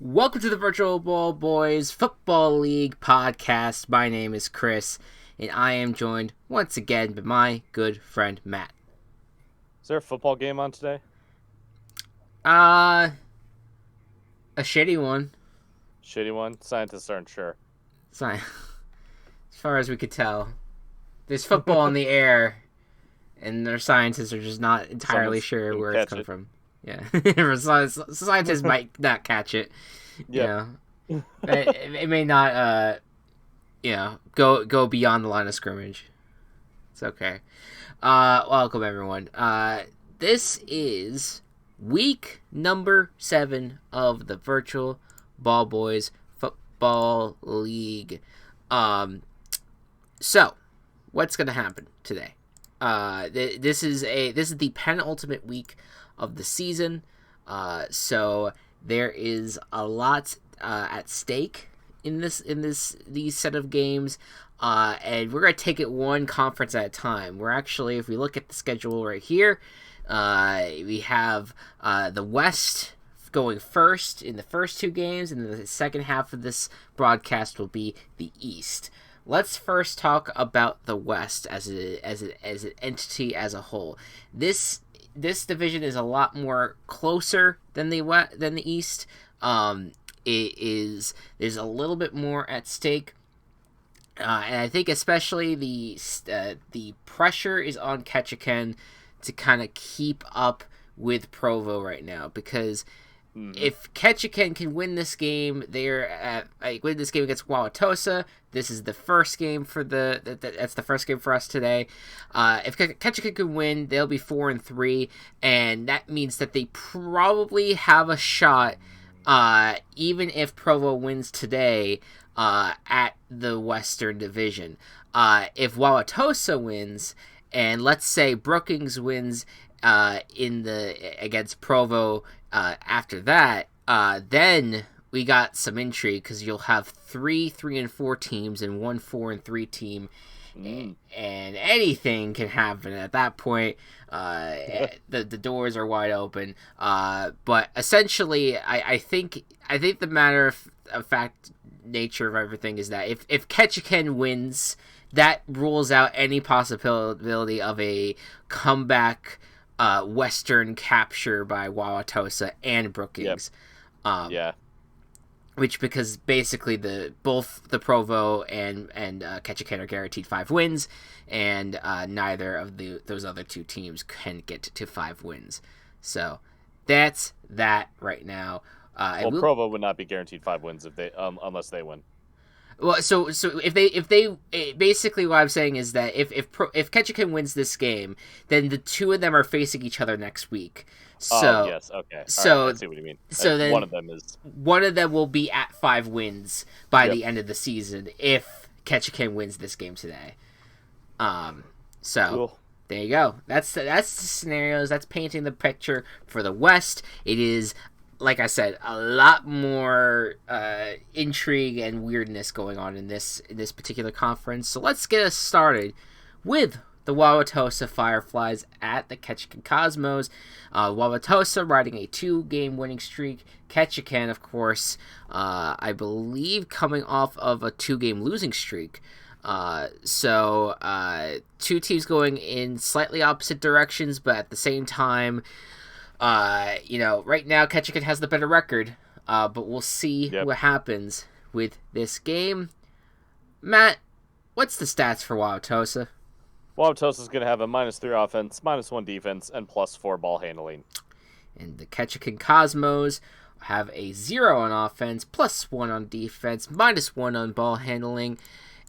Welcome to the Virtual Ball Boys Football League podcast. My name is Chris, and I am joined once again by my good friend Matt. Is there a football game on today? A shitty one. Shitty one? Scientists aren't sure. As far as we could tell, there's football in the air, and their scientists are just not entirely sure where it's coming from. Yeah, scientists might not catch it. Yeah, it may not. Go beyond the line of scrimmage. It's okay. Welcome everyone. This is week number 7 of the Virtual Ball Boys Football League. So what's gonna happen today? This is the penultimate week of the season. So there is a lot at stake in these set of games, and we're gonna take it one conference at a time. We're actually, if we look at the schedule right here, we have the West going first in the first 2 games, and the second half of this broadcast will be the East. Let's first talk about the West as an entity as a whole. This division is a lot more closer than the East. There's a little bit more at stake, and I think especially the pressure is on Ketchikan to kind of keep up with Provo right now, because if Ketchikan can win this game, win this game against Wauwatosa. This is the first game that's the first game for us today. If Ketchikan can win, they'll be 4-3, and that means that they probably have a shot, even if Provo wins today, at the Western Division. If Wauwatosa wins, and let's say Brookings wins against Provo after that, then we got some intrigue, because you'll have 3 3-4 teams and 1 4-3 team, and anything can happen at that point. The doors are wide open. But essentially, I think the matter of fact nature of everything is that if Ketchikan wins, that rules out any possibility of a comeback Western capture by Wauwatosa and Brookings. Yep. Which, because basically both the Provo and Ketchikan are guaranteed 5 wins, and neither of those other 2 teams can get to 5 wins. So that's that right now. Provo would not be guaranteed 5 wins if they unless they win. Well, so if they basically, what I'm saying is that if Ketchikan wins this game, then the 2 of them are facing each other next week. So yes, okay. So right, I see what you mean. So then one of them will be at 5 wins by the end of the season if Ketchikan wins this game today. Cool. There you go. That's the scenarios. That's painting the picture for the West. It is, like I said, a lot more intrigue and weirdness going on in this particular conference. So let's get us started with the Wauwatosa Fireflies at the Ketchikan Cosmos. Wauwatosa riding a 2-game winning streak. Ketchikan, of course, I believe coming off of a 2-game losing streak. So 2 teams going in slightly opposite directions, but at the same time, right now Ketchikan has the better record, but we'll see what happens with this game. Matt, what's the stats for Wauwatosa? Wauwatosa is going to have a -3 offense, -1 defense, and +4 ball handling. And the Ketchikan Cosmos have a 0 on offense, +1 on defense, -1 on ball handling,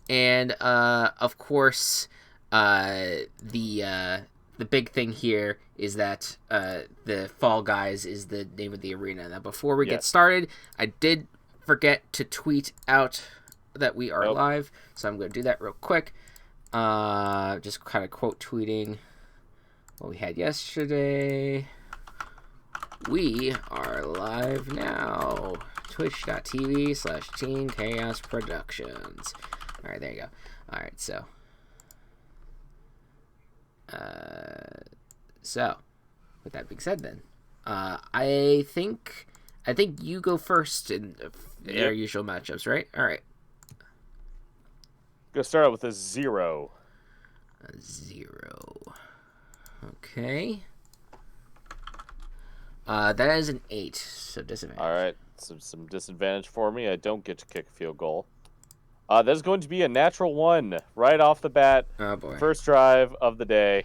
and of course, the big thing here is that the Fall Guys is the name of the arena. Now, before we get started, I did forget to tweet out that we are live, so I'm going to do that real quick. Just kind of quote tweeting what we had yesterday. We are live now. Twitch.tv/Teen Chaos Productions. All right, there you go. All right, so with that being said, then I think I think you go first in Yep. our usual matchups, right? All right. Gonna start out with a 0. A 0. Okay. That is an 8, so disadvantage. All right, some disadvantage for me. I don't get to kick a field goal. That is going to be a natural 1 right off the bat. Oh boy. First drive of the day.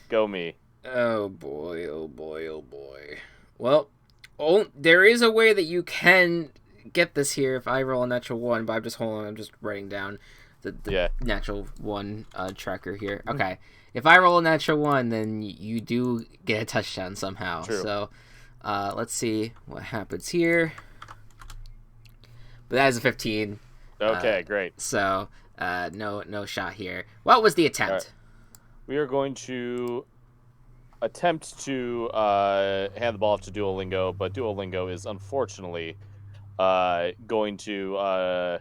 Go me. Oh boy, oh boy, oh boy. Well, there is a way that you can get this here if I roll a natural 1, but I'm just holding. I'm just writing down the natural 1 tracker here. Okay, if I roll a natural 1, then you do get a touchdown somehow. True. So, let's see what happens here. But that is a 15. Okay, great. So, no shot here. What was the attempt? Right. We are going to attempt to hand the ball off to Duolingo, but Duolingo is unfortunately going to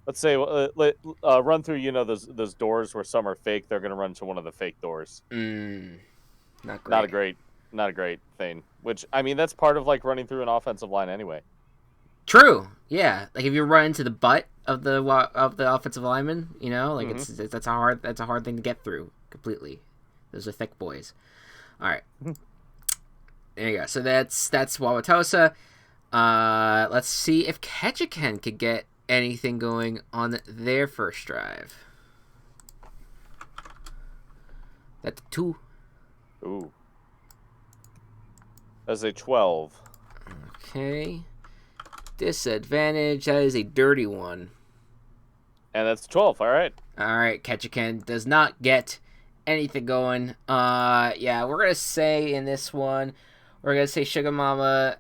let's say run through those doors where some are fake. They're going to run to one of the fake doors. Not great. Not a great thing. Which I mean, that's part of like running through an offensive line anyway. True. Yeah. Like if you run into the butt of the offensive lineman, like that's a hard thing to get through completely. Those are thick boys. All right. There you go. So that's Wauwatosa. Let's see if Ketchikan could get anything going on their first drive. That's 2. Ooh. That's a 12. Okay. Disadvantage. That is a dirty 1. And that's 12. All right. All right. Ketchikan does not get anything going. Yeah, we're gonna say in this one, we're gonna say Sugar Mama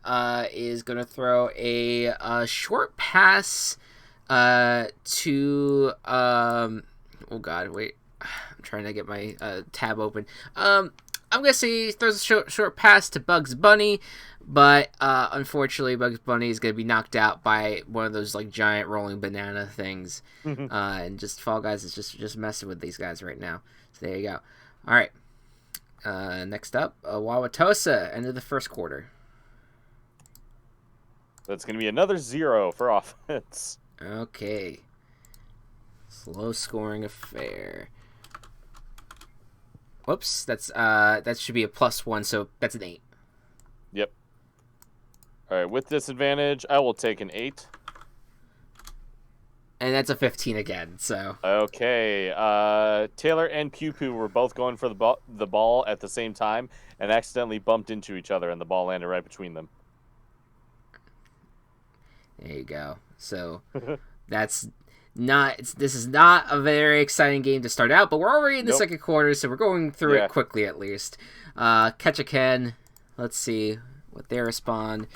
is gonna throw a short pass to oh god, wait, I'm trying to get my tab open. I'm gonna say he throws a short pass to Bugs Bunny, but unfortunately Bugs Bunny is gonna be knocked out by one of those like giant rolling banana things. And just Fall Guys is just messing with these guys right now. So there you go. All right. Next up, Wauwatosa, end of the first quarter. That's going to be another 0 for offense. Okay. Slow scoring affair. Whoops, that should be a +1, so that's an 8. Yep. All right, with disadvantage, I will take an 8. And that's a 15 again, so. Okay. Taylor and Pew Pew were both going for the ball at the same time and accidentally bumped into each other, and the ball landed right between them. There you go. So this is not a very exciting game to start out, but we're already in the second quarter, so we're going through it quickly at least. Ketchikan, let's see what they respond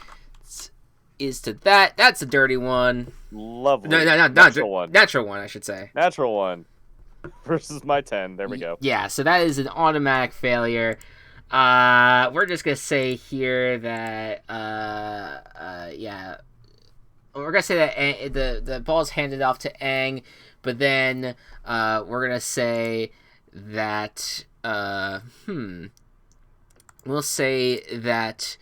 is to that. That's a dirty 1. Lovely. No, natural 1. Natural 1, I should say. Natural 1 versus my 10. There we go. Yeah, so that is an automatic failure. We're just gonna say here that yeah, we're gonna say that the ball's handed off to Aang, but then we're gonna say that we'll say that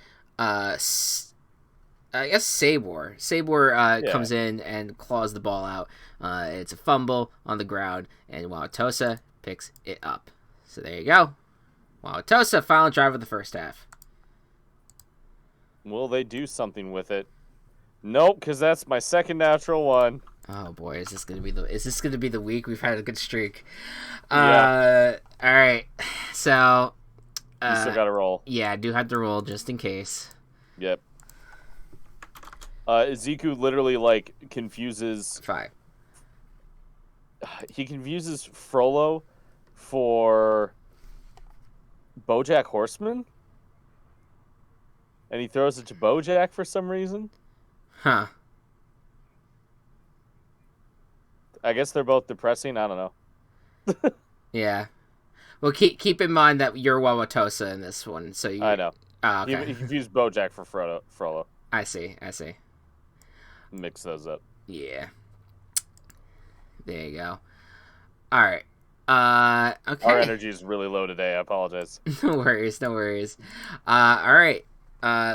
I guess Sabor comes in and claws the ball out. It's a fumble on the ground, and Wauwatosa picks it up. So there you go. Wauwatosa, final drive of the first half. Will they do something with it? Nope, because that's my second natural 1. Oh boy, is this gonna be the week? We've had a good streak. Yeah. All right. So you still got to roll. Yeah, I do have to roll just in case. Yep. Ziku literally like confuses 5. He confuses Frollo for BoJack Horseman, and he throws it to BoJack for some reason. Huh. I guess they're both depressing. I don't know. Yeah. Well, keep in mind that you're Wauwatosa in this one, so you. I know. Oh, okay. He confused BoJack for Frollo. I see. Mix those up. Yeah. There you go. All right. Okay. Our energy is really low today. I apologize. No worries. All right.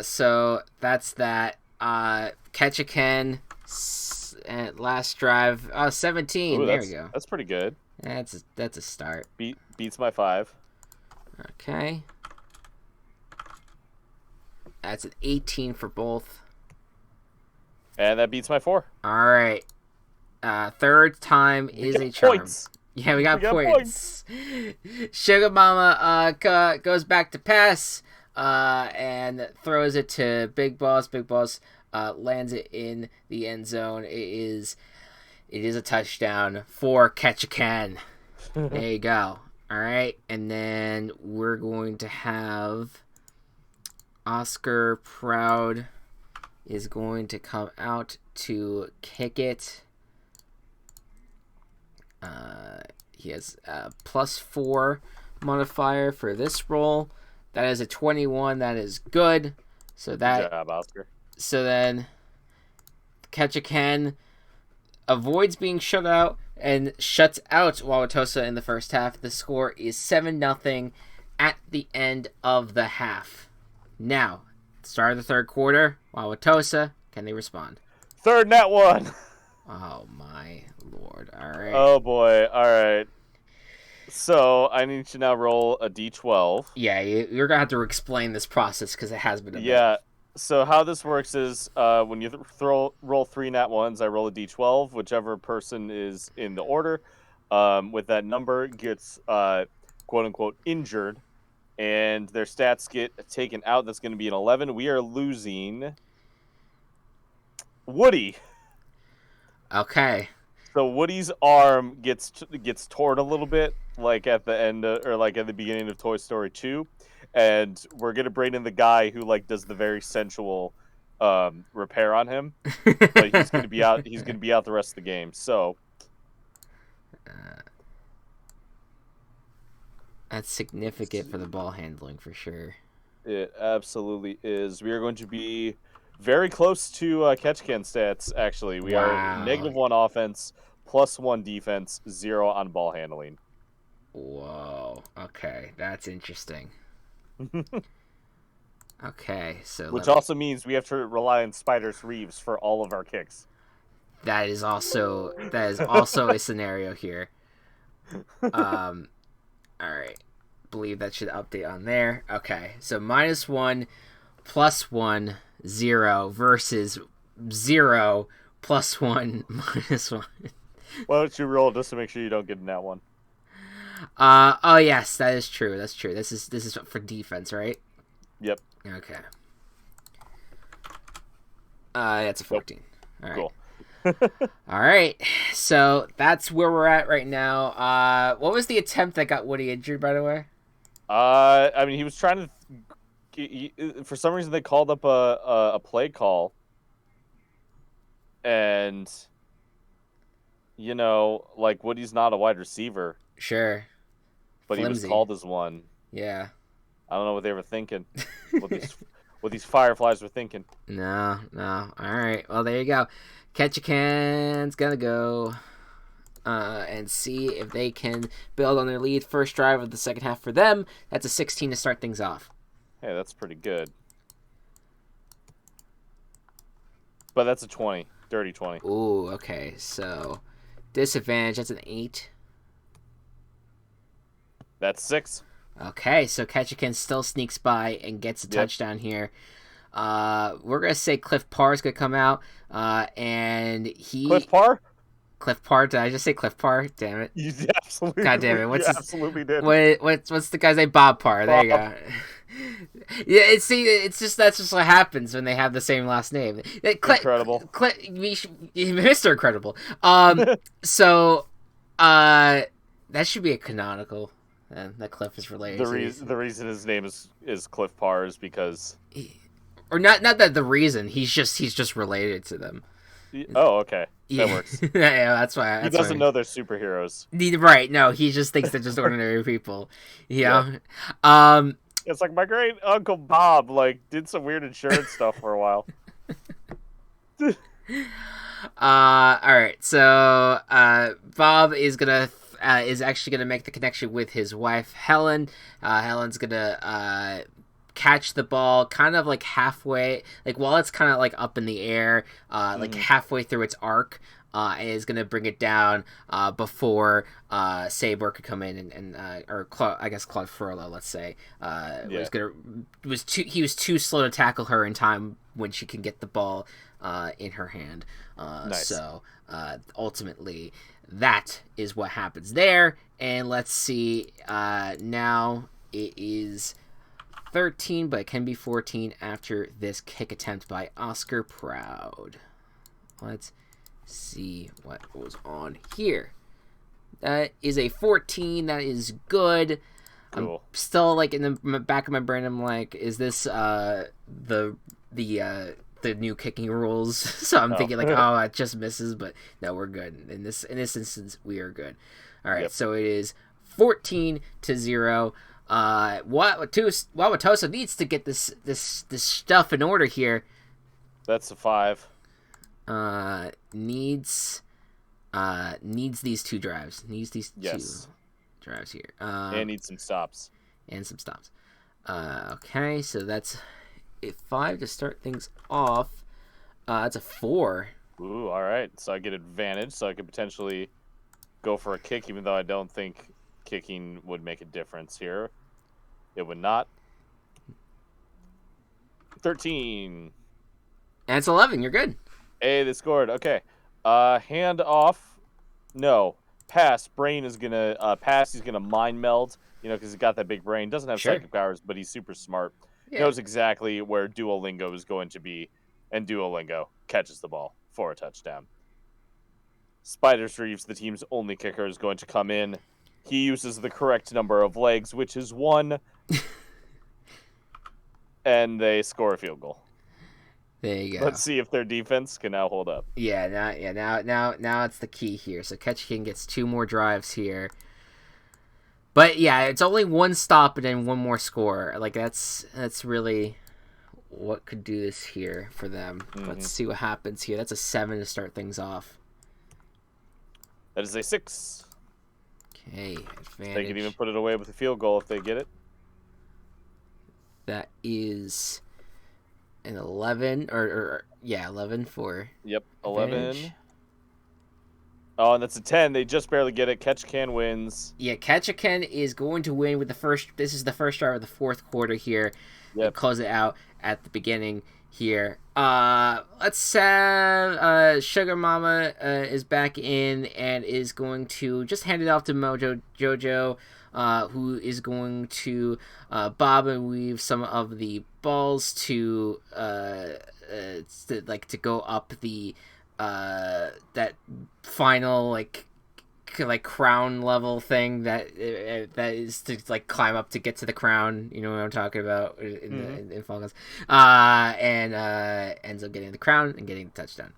So that's that. Ketchikan at last drive. 17. Ooh, There we go. That's pretty good. That's a start. Beats my 5. Okay. That's an 18 for both. And that beats my 4. All right. Third time is a charm. Points. Yeah, we got points. Sugar Mama goes back to pass and throws it to Big Boss. Big Boss lands it in the end zone. It is a touchdown for Ketchikan. There you go. All right, and then we're going to have Oscar Proud is going to come out to kick it. He has a +4 modifier for this roll. That is a 21. That is good. So that. Good job, Oscar. So then, Ketchikan avoids being shut out and shuts out Wauwatosa in the first half. The score is 7-0 at the end of the half. Now, start of the third quarter. Wauwatosa, can they respond? Third net 1. Oh my lord! All right. Oh boy! All right. So I need to now roll a d12. Yeah, you're gonna have to explain this process because it has been a bit. So how this works is when you roll 3 nat 1s, I roll a d12. Whichever person is in the order with that number gets quote unquote injured, and their stats get taken out. That's going to be an 11. We are losing Woody. Okay. So Woody's arm gets torn a little bit, like at the end or like at the beginning of Toy Story 2, and we're gonna bring in the guy who like does the very sensual repair on him. But he's gonna be out. He's gonna be out the rest of the game. So that's significant for the ball handling for sure. It absolutely is. We are going to be very close to Ketchikan stats, actually. We are -1 offense, +1 defense, 0 on ball handling. Whoa. Okay, that's interesting. Okay, so... Which also means we have to rely on Spiders Reeves for all of our kicks. That is also a scenario here. Alright. Believe that should update on there. Okay, so -1, +1, 0 versus 0, +1, -1. Why don't you roll just to make sure you don't get in that one? Oh yes, that is true. That's true. This is for defense, right? Yep. Okay. That's a 14. Nope. All right. Cool. All right. So that's where we're at right now. What was the attempt that got Woody injured, by the way? I mean, he was trying to. For some reason, they called up a play call, and you know, like Woody's not a wide receiver. Sure. But Flimsy. He was called as one. Yeah. I don't know what they were thinking. what these Fireflies were thinking. No. All right. Well, there you go. Ketchikan's gonna go and see if they can build on their lead. First drive of the second half for them. That's a 16 to start things off. Hey, that's pretty good. But that's a 20. Dirty 20. Ooh, okay. So, disadvantage, that's an 8. That's 6. Okay, so Ketchikan still sneaks by and gets a touchdown here. We're going to say Cliff Parr is going to come out, and he... Cliff Parr? Cliff Parr? Did I just say Cliff Parr? Damn it. You absolutely God damn it. What's his... absolutely did. What's the guy's name? Bob Parr. There you go. Yeah, it's just that's just what happens when they have the same last name. Incredible. Mr. Incredible. So, that should be a canonical. That Cliff is related. The reason his name is Cliff Parr is because, or not that the reason he's just related to them. Oh, okay, that works. Yeah, that's why he doesn't know they're superheroes. Right? No, he just thinks they're just ordinary people. You know? It's like my great uncle Bob did some weird insurance stuff for a while. All right, so Bob is actually gonna make the connection with his wife Helen. Helen's gonna catch the ball kind of like halfway, like while it's kind of like up in the air, like halfway through its arc. And is gonna bring it down before Saber could come in and or I guess Claude Furlow, let's say, he was too slow to tackle her in time when she can get the ball in her hand. Nice. So ultimately, that is what happens there. And let's see, now it is 13, but it can be 14 after this kick attempt by Oscar Proud. Let's see what goes on here. That is a 14. That is good. Cool. I'm still like in the back of my brain. I'm like, is this the new kicking rules? So I'm thinking like, oh, it just misses, but no, we're good. In this instance, we are good. All right, so it is 14-0. Wauwatosa needs to get this stuff in order here. That's a 5. Needs these 2 drives. Needs these 2 drives here. And needs some stops. Okay, so that's a 5 to start things off. That's a 4. Ooh, all right. So I get advantage, so I could potentially go for a kick, even though I don't think kicking would make a difference here. It would not. 13. And it's 11. You're good. Hey, they scored. Okay. Hand off. No. Pass. Brain is going to pass. He's going to mind meld, because he's got that big brain. Doesn't have psychic powers, but he's super smart. Yeah. Knows exactly where Duolingo is going to be, and Duolingo catches the ball for a touchdown. Spiders Reeves, the team's only kicker, is going to come in. He uses the correct number of legs, which is 1, and they score a field goal. There you go. Let's see if their defense can now hold up. Now it's the key here. So Ketchikan gets 2 more drives here. But yeah, it's only 1 stop and then 1 more score. Like that's really what could do this here for them. Let's see what happens here. That's a 7 to start things off. That is a 6. Okay, advantage. They could even put it away with a field goal if they get it. That is an 11 or 11 for. Yep, advantage. 11. Oh, and that's a 10. They just barely get it. Ketchikan wins. Yeah, Ketchikan is going to win with the first. This is the first drive of the 4th quarter here. Yep. Close it out at the beginning here. Let's have Sugar Mama is back in and is going to just hand it off to Jojo, who is going to bob and weave some of the balls to go up the that final like crown level thing that is to like climb up to get to the crown. You know what I'm talking about in Fall Guys. And ends up getting the crown and getting the touchdown.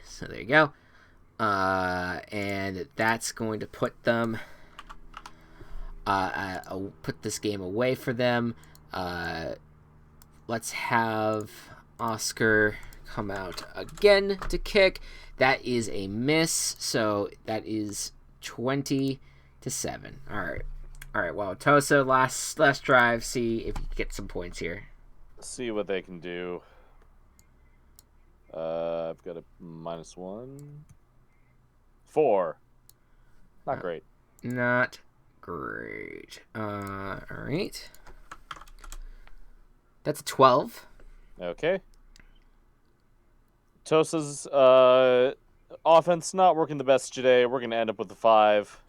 So there you go. And that's going to put them put this game away for them. Let's have Oscar come out again to kick. That is a miss, so that is 20-7. All right. Well, Tosa, last drive. See if you can get some points here. See what they can do. I've got a -1. 4. Not great. Not great. All right. That's a 12. Okay. Tosa's offense not working the best today. We're going to end up with a 5.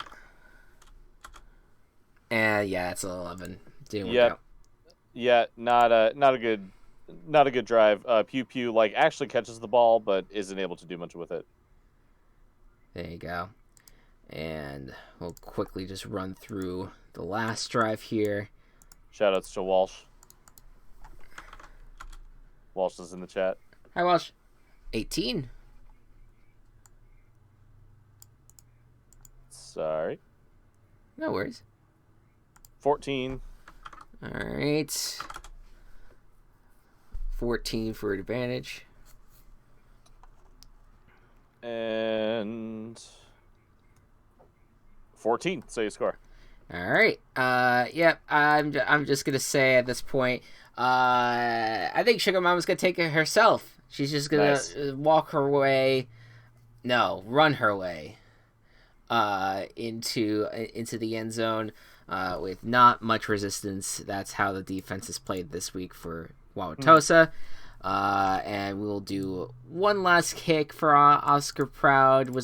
Yeah, it's an 11. Didn't work out. Yeah, not a good drive. Pew Pew actually catches the ball, but isn't able to do much with it. There you go. And we'll quickly just run through the last drive here. Shoutouts to Walsh. Walsh is in the chat. Hi, Walsh. 18. Sorry. No worries. 14. All right. 14 for advantage. And 14. So you score. All right. Yep. I'm just gonna say at this point, I think Sugar Mama's gonna take it herself. She's just gonna Nice. walk her way. No, run her way. Into the end zone. With not much resistance. That's how the defense is played this week for Wauwatosa. And we'll do one last kick for Oscar Proud.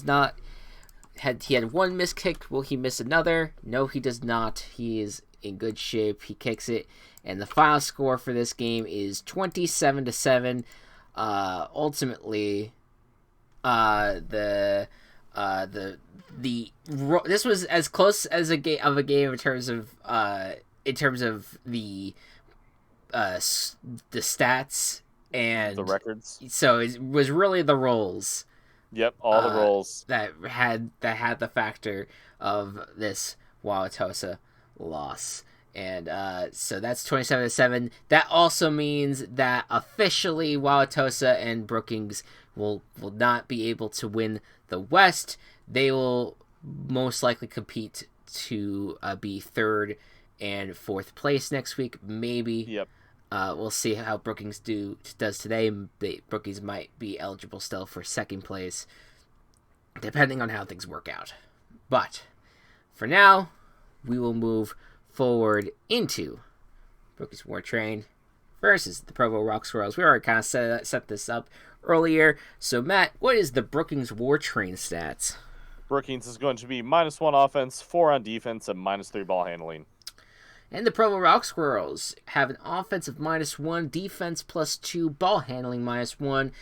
He had one missed kick. Will he miss another? No, he does not. He is in good shape. He kicks it, and the final score for this game is 27-7. Ultimately, this was as close as a game in terms of the stats and The records. So it was really the rolls. Yep, all the rolls that had the factor of this Wauwatosa loss. And so that's 27-7. That also means that officially Wauwatosa and Brookings will not be able to win the West. They will most likely compete to be third and fourth place next week. Maybe. Yep. We'll see how Brookings does today. Brookings might be eligible still for second place, depending on how things work out. But for now, we will move forward into Brookings War Train versus the Provo Rock Squirrels. We already kind of set this up earlier. So, Matt, what is the Brookings War Train stats? Brookings is going to be -1 offense, 4 on defense, and -3 ball handling. And the Provo Rock Squirrels have an offensive -1, defense +2, ball handling -1.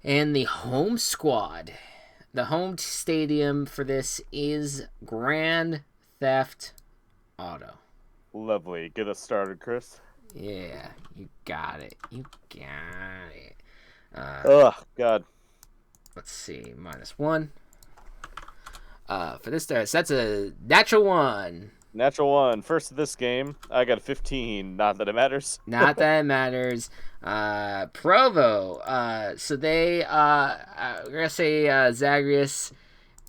And the home squad, the home stadium for this is Grand Theft Auto. Lovely. Get us started, Chris. Yeah, you got it. God. Let's see, -1. For this, that's a natural 1. Natural 1. First of this game, I got a 15. Not that it matters. Not that it matters. Provo. So they, we're going to say Zagreus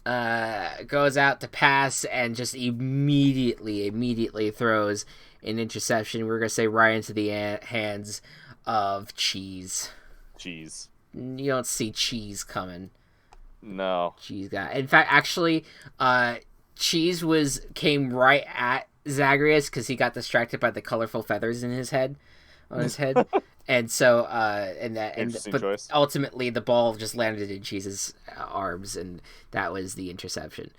goes out to pass and just immediately throws an interception. We're going to say right into the hands of Cheese. Cheese. You don't see Cheese coming. No. Cheese guy. In fact, actually, Cheese came right at Zagreus because he got distracted by the colorful feathers on his head, and so choice. Ultimately the ball just landed in Cheese's arms, and that was the interception.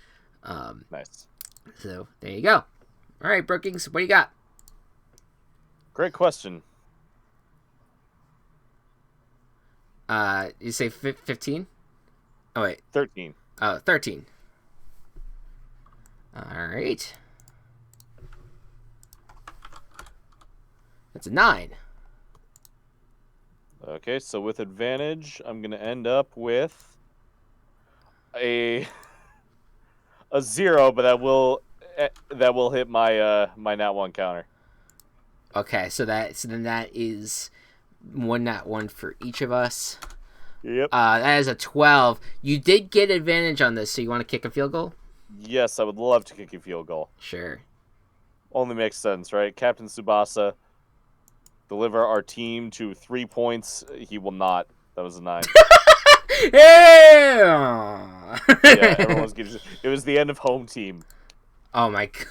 Nice. So there you go. All right, Brookings, what do you got? Great question. You say 15? Oh wait, 13. 13. All right. That's a 9. Okay, so with advantage, I'm gonna end up with a 0, but that will hit my my nat 1 counter. Okay, so then that is one nat 1 for each of us. Yep. That is a 12. You did get advantage on this, so you want to kick a field goal? Yes, I would love to kick a field goal. Sure. Only makes sense, right? Captain Tsubasa, deliver our team to 3 points. He will not. That was a 9. Yeah, it was the end of Home Team. Oh my god.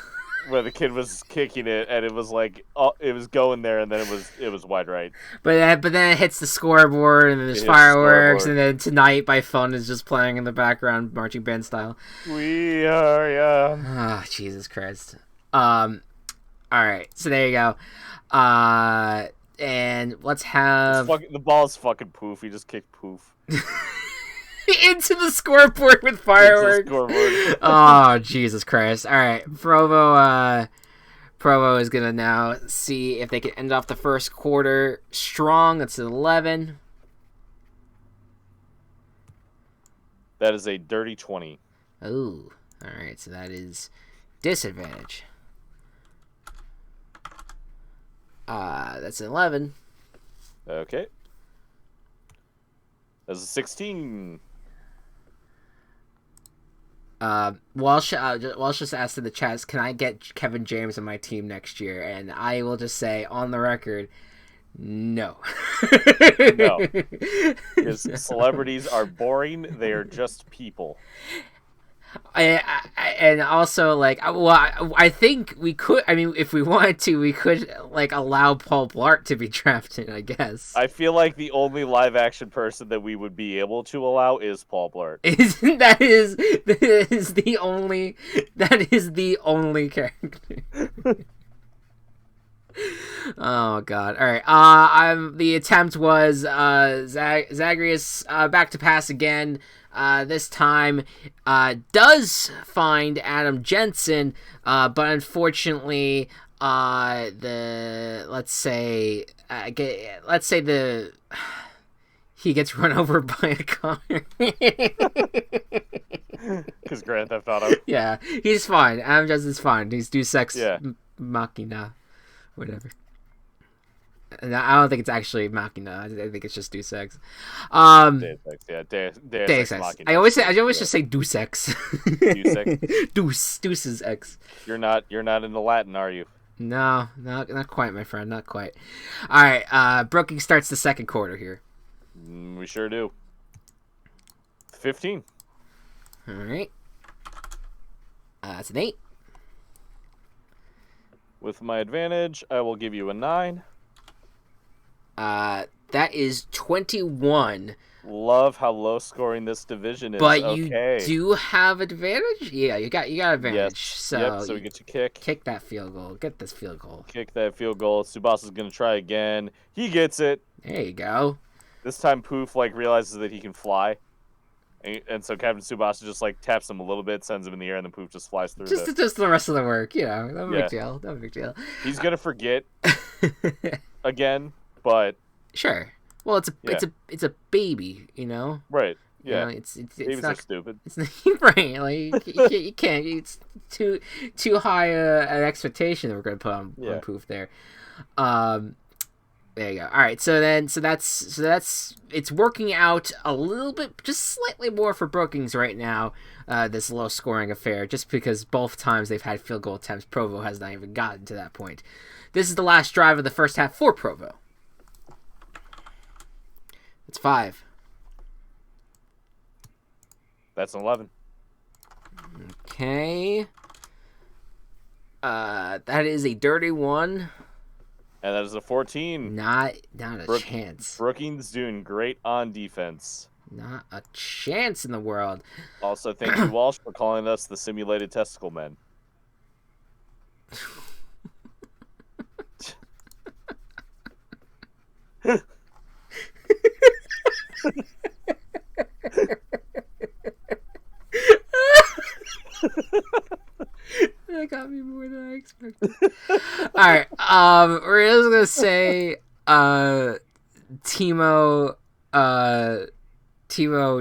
Where the kid was kicking it, and it was like, it was going there, and then it was wide right. But then it hits the scoreboard, and then there's fireworks, and then Tonight by Fun is just playing in the background, marching band style. We are young. Oh, Jesus Christ. All right, so there you go. And let's have The ball's fucking poof. He just kicked poof into the scoreboard with fireworks. Oh, Jesus Christ. All right. Provo is going to now see if they can end off the first quarter strong. That's an 11. That is a dirty 20. Oh, all right. So that is disadvantage. That's an 11. Okay. That's a 16. Walsh just asked in the chat, can I get Kevin James on my team next year? And I will just say on the record, no. No. Because celebrities are boring. They are just people. And also, like, well, I think we could. I mean, if we wanted to, we could like allow Paul Blart to be drafted. I guess. I feel like the only live action person that we would be able to allow is Paul Blart. That is the only character. Oh God! All right. The attempt was Zagreus back to pass again. This time does find Adam Jensen, but unfortunately, he gets run over by a car. Because Grand Theft Auto. Yeah, he's fine. Adam Jensen's fine. He's Deus Ex Machina, whatever. And I don't think it's actually Machina. I think it's just Deus Ex. Deus Ex, yeah. Deus Ex Machina. I always just say Deus Ex. Deus Ex. Deuce's X. You're not into Latin, are you? No, not quite, my friend. Not quite. All right. Brookings starts the second quarter here. We sure do. 15. All right. That's an 8. With my advantage, I will give you a 9. That is 21. Love how low scoring this division is. But okay. You do have advantage? Yeah, you got advantage. So we get to kick. Kick that field goal. Get this field goal. Kick that field goal. Subasa's going to try again. He gets it. There you go. This time Poof realizes that he can fly. And so Captain Tsubasa just taps him a little bit, sends him in the air, and then Poof just flies through. Just the rest of the work, no big deal. No big deal. He's gonna forget again, but sure. Well, it's a baby, Right. You Yeah. know, it's babies not are stupid. It's not, right. Like you can't. It's too high an expectation that we're gonna put on Poof there. There you go. All right, so that's it's working out a little bit, just slightly more for Brookings right now. This low scoring affair, just because both times they've had field goal attempts, Provo has not even gotten to that point. This is the last drive of the first half for Provo. It's 5. That's an 11. Okay. That is a dirty one. And that is a 14. Not a chance. Brookings doing great on defense. Not a chance in the world. Also, thank you, Walsh, for calling us the simulated testicle men. That got me more than I expected. All right, we're just gonna say, Timo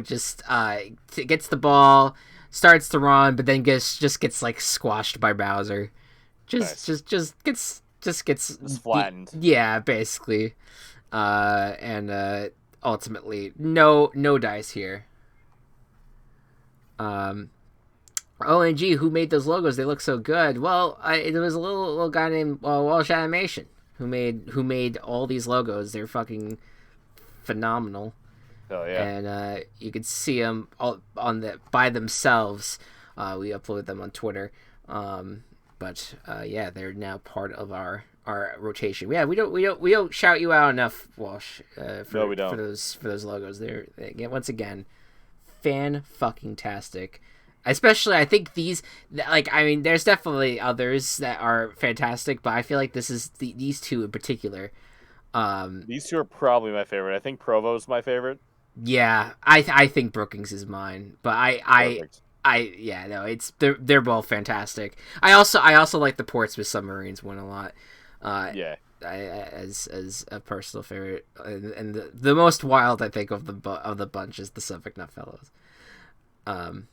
just gets the ball, starts to run, but then just gets squashed by Bowser. Just gets flattened. Yeah, basically. And ultimately, no dice here. ONG, who made those logos? They look so good. Well, it was a little guy named Walsh Animation who made all these logos. They're fucking phenomenal. Oh yeah. And you could see them all by themselves. We uploaded them on Twitter. But they're now part of our rotation. Yeah, we don't shout you out enough, Walsh. No, we don't. For those logos. They're once again fan-fucking-tastic. Especially, I think these, there's definitely others that are fantastic, but I feel like these two in particular. These two are probably my favorite. I think Provo's my favorite. Yeah, I think Brookings is mine, but they're both fantastic. I also like the Portsmouth Submarines one a lot. As a personal favorite, and the most wild I think of the bunch is the Suffolk Nutfellows.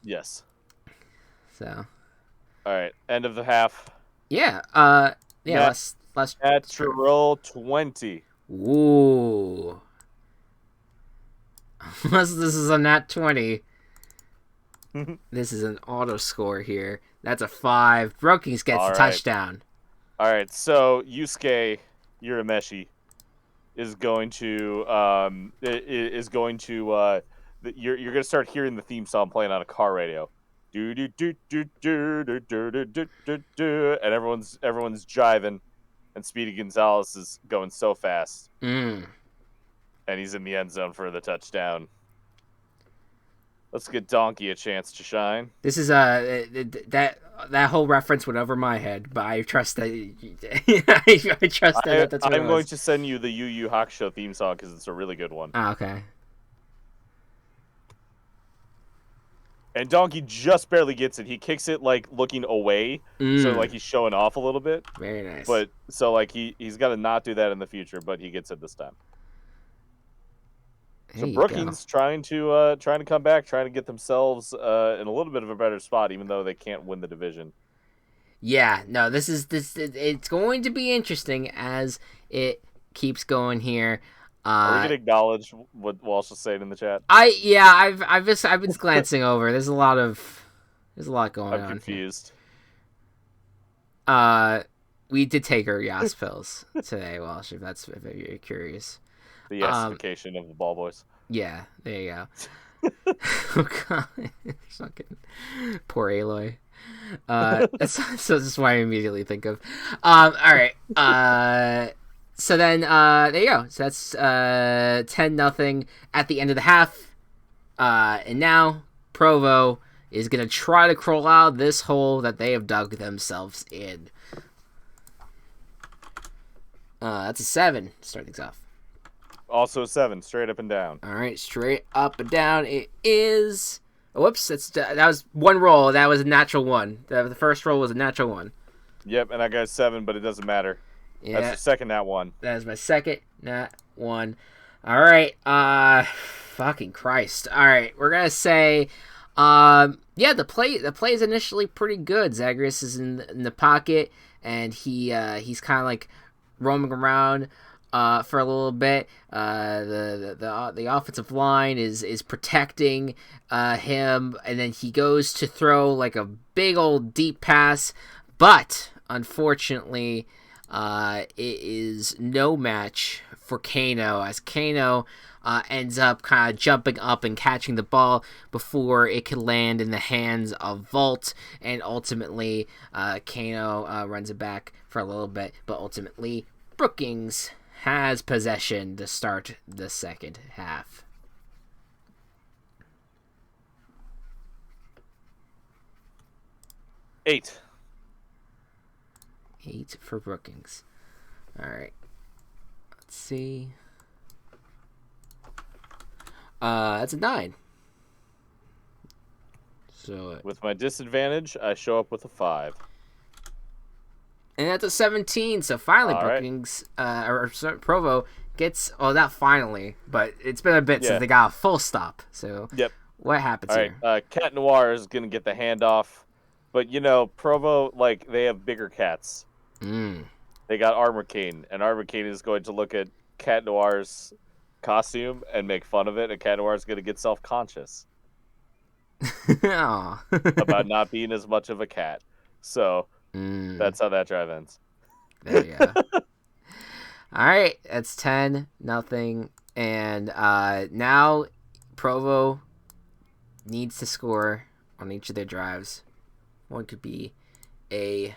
Yes. So. All right, end of the half. Yeah. Last. Natural 20. Ooh. Unless this is a nat 20. This is an auto score here. That's a 5. Brookings gets the touchdown. All right, so Yusuke Urameshi is going to you're gonna start hearing the theme song playing on a car radio. Do do do do do do do do do do do, and everyone's jiving, and Speedy Gonzalez is going so fast, and he's in the end zone for the touchdown. Let's get Donkey a chance to shine. This is that whole reference went over my head, but I trust that. I trust that. That's what I'm going to send you the Yu Yu Hakusho theme song because it's a really good one. Oh, okay. And Donkey just barely gets it. He kicks it like looking away, so like he's showing off a little bit. Very nice. But so like he's got to not do that in the future, but he gets it this time. So Brookings trying to come back, trying to get themselves in a little bit of a better spot, even though they can't win the division. Yeah, no, it's going to be interesting as it keeps going here. Are we gonna acknowledge what Walsh was saying in the chat? I've been glancing over. There's a lot going on. I'm confused. We did take our Yas pills today, Walsh. If you're curious. The yesification of the ball boys. Yeah, there you go. Oh god, fucking poor Aloy. That's what I immediately think of. All right. So then there you go. So that's 10-0 at the end of the half. And now Provo is gonna try to crawl out this hole that they have dug themselves in. That's a 7 to start things off. Also a 7, straight up and down. All right, straight up and down. It is. Whoops, that was one roll. That was a natural 1. The first roll was a natural 1. Yep, and I got a 7, but it doesn't matter. Yeah, that's the second nat 1. That is my second nat 1. All right, fucking Christ. All right, we're gonna say, the play is initially pretty good. Zagreus is in the pocket, and he's kind of like roaming around. For a little bit, the offensive line is protecting him, and then he goes to throw like a big old deep pass, but unfortunately, it is no match for Kano as Kano ends up kind of jumping up and catching the ball before it can land in the hands of Volt, and ultimately, Kano runs it back for a little bit, but ultimately, Brookings has possession to start the second half. Eight for Brookings. All right. Let's see. That's a 9. So with my disadvantage, I show up with a 5. And that's a 17, so finally Brookings, Provo gets, not finally, but it's been a bit since they got a full stop. So what happens here? All right, Cat Noir is going to get the handoff, but Provo, like, they have bigger cats. They got Armor Cane, and Armor Cane is going to look at Cat Noir's costume and make fun of it, and Cat Noir is going to get self-conscious about not being as much of a cat. So... that's how that drive ends. There you go. All right, that's 10-0, and now Provo needs to score on each of their drives. One could be a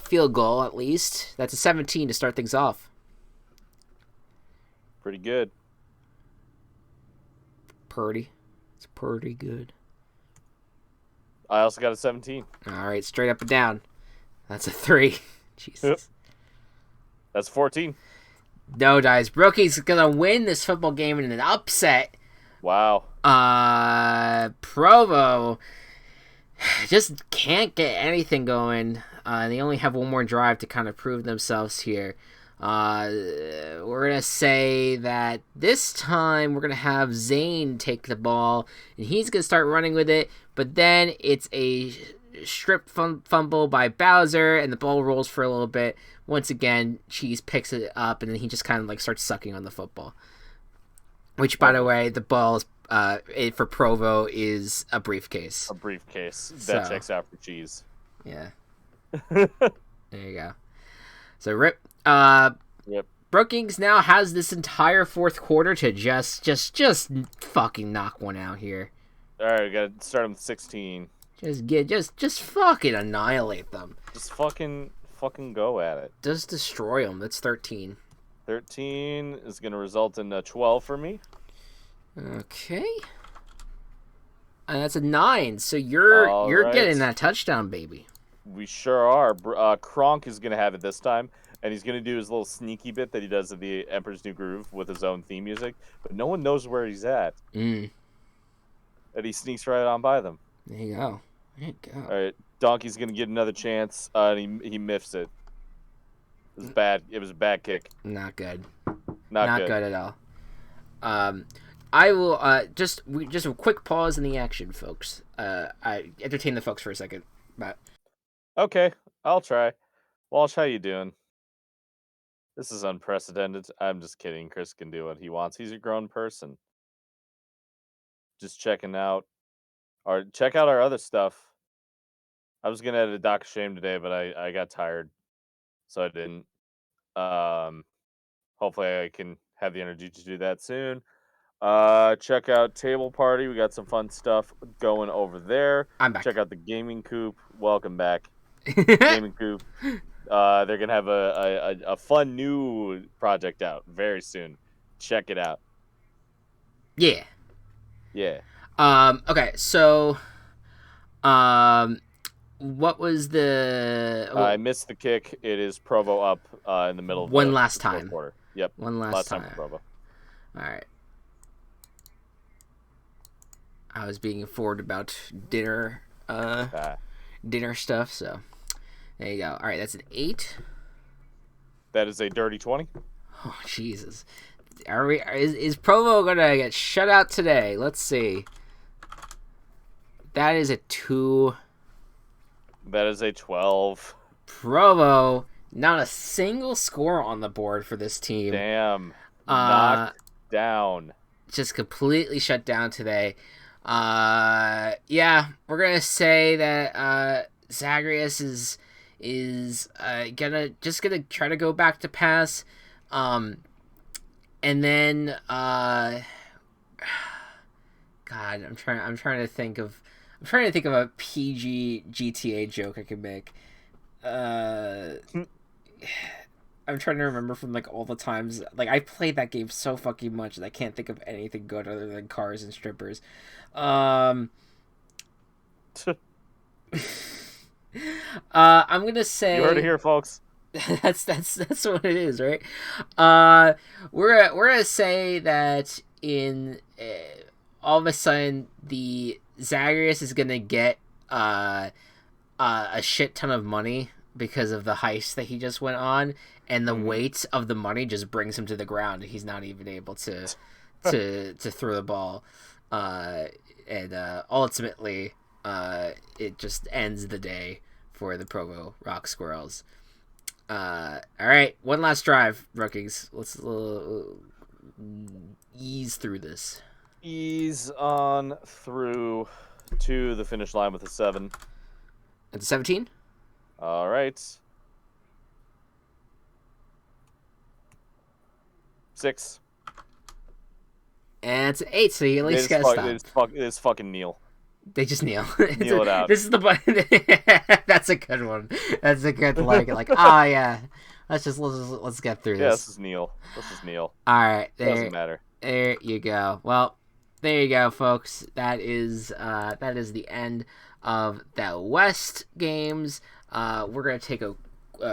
field goal at least. That's a 17 to start things off. Pretty good. It's pretty good. I also got a 17. All right, straight up and down. That's a 3. Jesus. Yep. That's 14. No, guys. Brookings is going to win this football game in an upset. Wow. Provo just can't get anything going. They only have one more drive to kind of prove themselves here. We're going to say that this time we're going to have Zane take the ball, and he's going to start running with it, but then it's a strip fumble by Bowser, and the ball rolls for a little bit. Once again, Cheese picks it up, and then he just kind of like starts sucking on the football. Which, by the way, the ball is for Provo is a briefcase. A briefcase So. that checks out for cheese. Yeah. There you go. So Rip. Yep. Brookings now has this entire fourth quarter to just fucking knock one out here. All right, we gotta start them with 16. Just fucking annihilate them. Just fucking go at it. Just destroy them. That's 13. 13 is gonna result in a 12 for me. Okay. And that's a 9. So you're right. getting that touchdown, baby. We sure are. Kronk is gonna have it this time, and he's gonna do his little sneaky bit that he does at the Emperor's New Groove with his own theme music, but no one knows where he's at. And he sneaks right on by them. There you go. All right, Donkey's gonna get another chance, and he miffs it. It was bad. It was a bad kick. Not good. Not good at all. I will just a quick pause in the action, folks. I entertain the folks for a second. But okay, I'll try. Walsh, how you doing? This is unprecedented. I'm just kidding. Chris can do what he wants. He's a grown person. Just checking out. Or check out our other stuff. I was gonna edit a Doc of Shame today, but I got tired, so I didn't. Hopefully I can have the energy to do that soon. Check out Table Party. We got some fun stuff going over there. I'm back. Check out the Gaming Coop. Welcome back, Gaming Coop. They're gonna have a fun new project out very soon. Check it out. Yeah. Yeah. Okay, so what was the I missed the kick. It is Provo up in the middle of one the last fourth time. quarter. Yep. One last time for Provo. All right. I was being informed about dinner stuff, so there you go. All right, that's an 8. That is a dirty 20. Oh Jesus! Is Provo gonna get shut out today? Let's see. That is a 2. That is a 12. Provo, not a single score on the board for this team. Damn. Knocked down. Just completely shut down today. Yeah, we're gonna say that Zagreus is gonna try to go back to pass, and then God, I'm trying to think of a PG GTA joke I could make. I'm trying to remember from like all the times I played that game so fucking much that I can't think of anything good other than cars and strippers. I'm gonna say you heard it here, folks. that's what it is, right? We're gonna say that in all of a sudden the Zagreus is gonna get a shit ton of money because of the heist that he just went on, and the weight of the money just brings him to the ground. He's not even able to throw the ball, and ultimately it just ends the day for the Provo Rock Squirrels. All right, one last drive, Brookings. Let's ease through this. Ease on through to the finish line with a 7. At the 17? All right. 6. And it's an 8, so you at least gotta stop. It's fucking kneel. They just kneel. Kneel it out. This is the button. That's a good one. That's a good yeah. Let's get through this. Yeah, this is kneel. All right, Doesn't matter. There you go. Well, there you go, folks. That is the end of the West games. We're gonna take a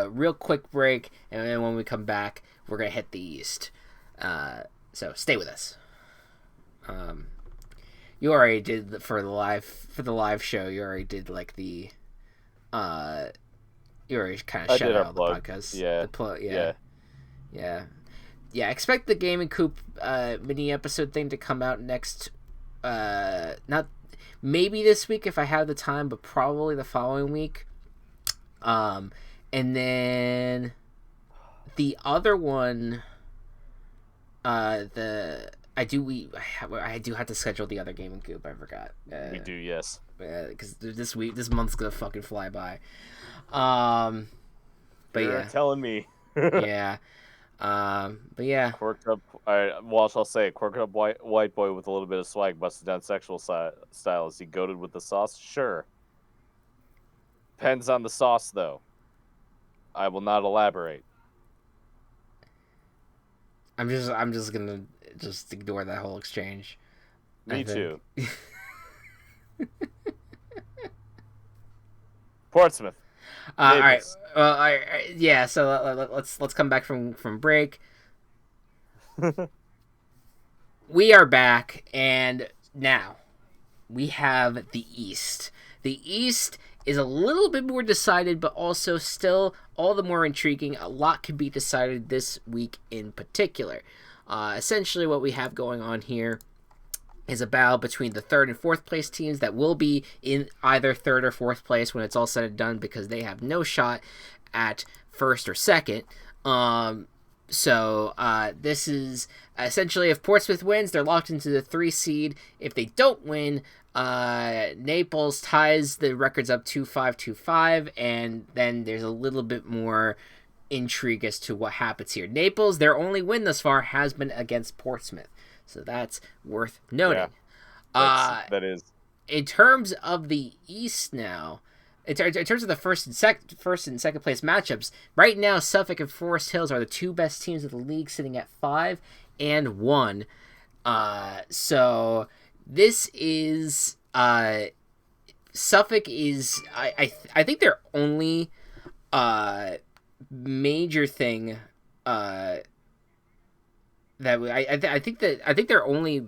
real quick break, and then when we come back, we're gonna hit the East. So stay with us. You already did for the live show. You already did like the you already kind of shut out the podcast. Yeah. Expect the Gaming Coop mini episode thing to come out next. Not maybe this week if I have the time, but probably the following week. And then the other one, the I do have to schedule the other game in Coop. I forgot. We do, yes. Because this month's gonna fucking fly by. But You're yeah, telling me. yeah. But yeah. Quirked up. Walsh, I'll say it. Quirked up white boy with a little bit of swag, busted down sexual style. Is he goated with the sauce? Sure. Depends on the sauce, though. I will not elaborate. I'm just gonna just ignore that whole exchange. Me too. Portsmouth. All right. Well, yeah. So let's come back from break. We are back, and now we have the East. The East is a little bit more decided, but also still all the more intriguing. A lot can be decided this week in particular. Essentially, what we have going on here is a battle between the third and fourth place teams that will be in either third or fourth place when it's all said and done, because they have no shot at first or second. So this is essentially, if Portsmouth wins, they're locked into the 3 seed. If they don't win, Naples ties the records up 2-5, and then there's a little bit more intrigue as to what happens here. Naples, their only win thus far has been against Portsmouth, so that's worth noting. Yeah, that is. In terms of the East now, in terms of the first and second place matchups, right now Suffolk and Forest Hills are the 2 best teams of the league, sitting at 5-1. So this is Suffolk is I think their only major thing I think their only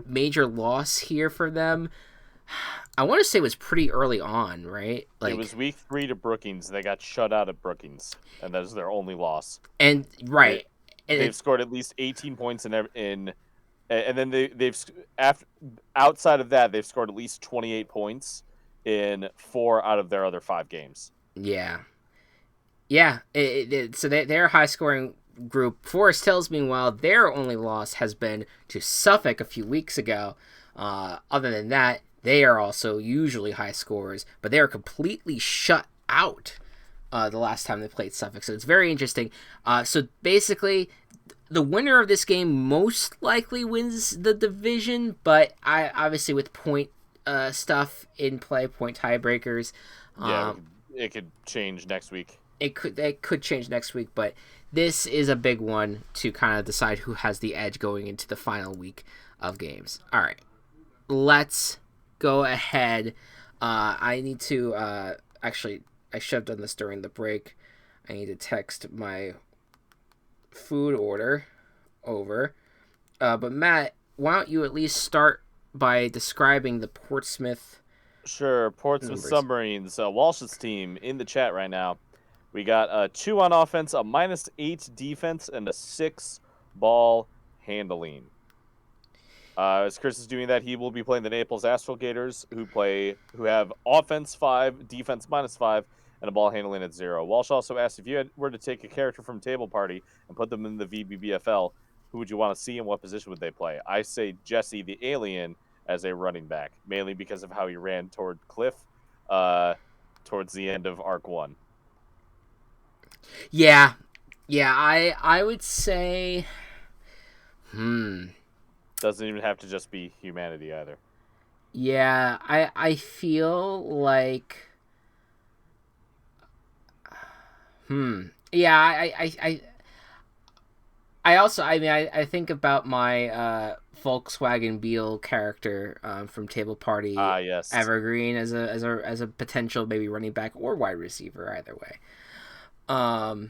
major loss here for them, I want to say, was pretty early on, right? Like, it was week 3 to Brookings. They got shut out at Brookings, and that is their only loss. And right, they've scored at least 18 points and then they've outside of that, they've scored at least 28 points in 4 out of their other 5 games. Yeah. So they're a high scoring group. Forest Hills, meanwhile, their only loss has been to Suffolk a few weeks ago. Other than that, they are also usually high scorers, but they are completely shut out the last time they played Suffolk. So it's very interesting. So basically, the winner of this game most likely wins the division, but obviously with point stuff in play, point tiebreakers. It could change next week. It could change next week, but this is a big one to kind of decide who has the edge going into the final week of games. All right, let's go ahead. I need to actually, I should have done this during the break. I need to text my food order over. But Matt, why don't you at least start by describing the Portsmouth? Sure, Portsmouth Submarines, Walsh's team in the chat right now. We got a 2 on offense, a -8 defense, and a 6 ball handling. As Chris is doing that, he will be playing the Naples Astrogators, who have offense 5, defense -5, and a ball handling at 0. Walsh also asked, if you were to take a character from Table Party and put them in the VBBFL, who would you want to see and what position would they play? I say Jesse the Alien as a running back, mainly because of how he ran toward Cliff towards the end of Arc 1. Yeah, I would say, Doesn't even have to just be humanity either. Yeah, I feel like, yeah, I think about my Volkswagen Beetle character from Table Party. Yes. Evergreen as a potential maybe running back or wide receiver, either way. I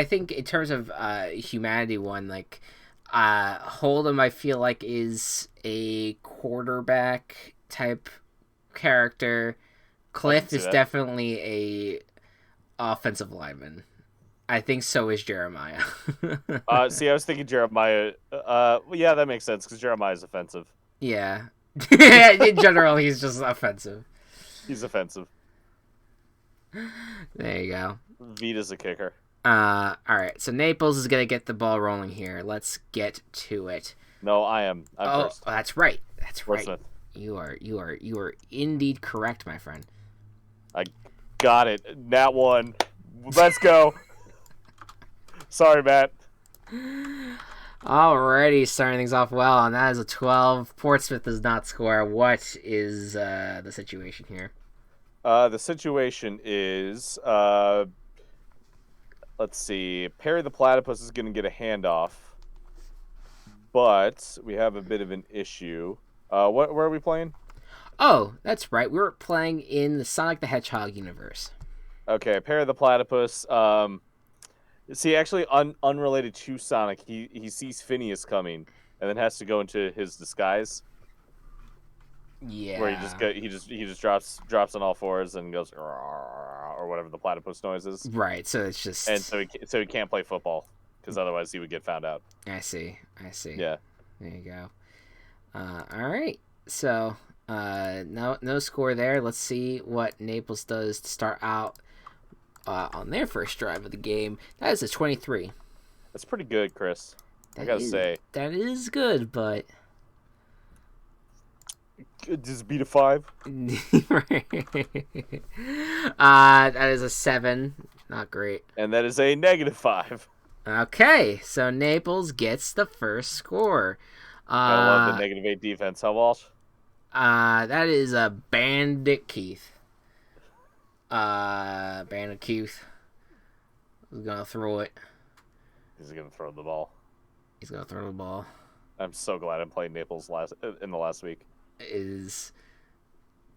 think in terms of humanity one, like Hold'em, I feel like is a quarterback type character. Cliff is definitely a offensive lineman. I think so is Jeremiah. See, I was thinking Jeremiah. Yeah, that makes sense because Jeremiah is offensive. Yeah. In general, he's just offensive. He's offensive. There you go. Vita's a kicker. All right. So Naples is gonna get the ball rolling here. Let's get to it. No, I am. I'm first. That's right. That's right. Portsmouth. You are indeed correct, my friend. I got it. Nat 1. Let's go. Sorry, Matt. Alrighty, starting things off well, and that is a 12. Portsmouth does not score. What is the situation here? The situation is, let's see. Perry the Platypus is going to get a handoff, but we have a bit of an issue. Where are we playing? Oh, that's right. We were playing in the Sonic the Hedgehog universe. Okay, Perry the Platypus. See, actually, unrelated to Sonic, he sees Phineas coming, and then has to go into his disguise. Yeah. Where he just drops on all fours and goes or whatever the platypus noise is. Right. So it's just and so he can't play football because otherwise he would get found out. I see. Yeah. There you go. All right. So no score there. Let's see what Naples does to start out on their first drive of the game. That is a 23. That's pretty good, Chris. I gotta say that is good, but. Just beat a 5. That is a 7. Not great. And that is a -5. Okay, so Naples gets the first score. I love the -8 defense. How Walsh? That is a Bandit Keith. Bandit Keith is gonna throw it. He's gonna throw the ball. He's gonna throw the ball. I'm so glad I played Naples in the last week. Is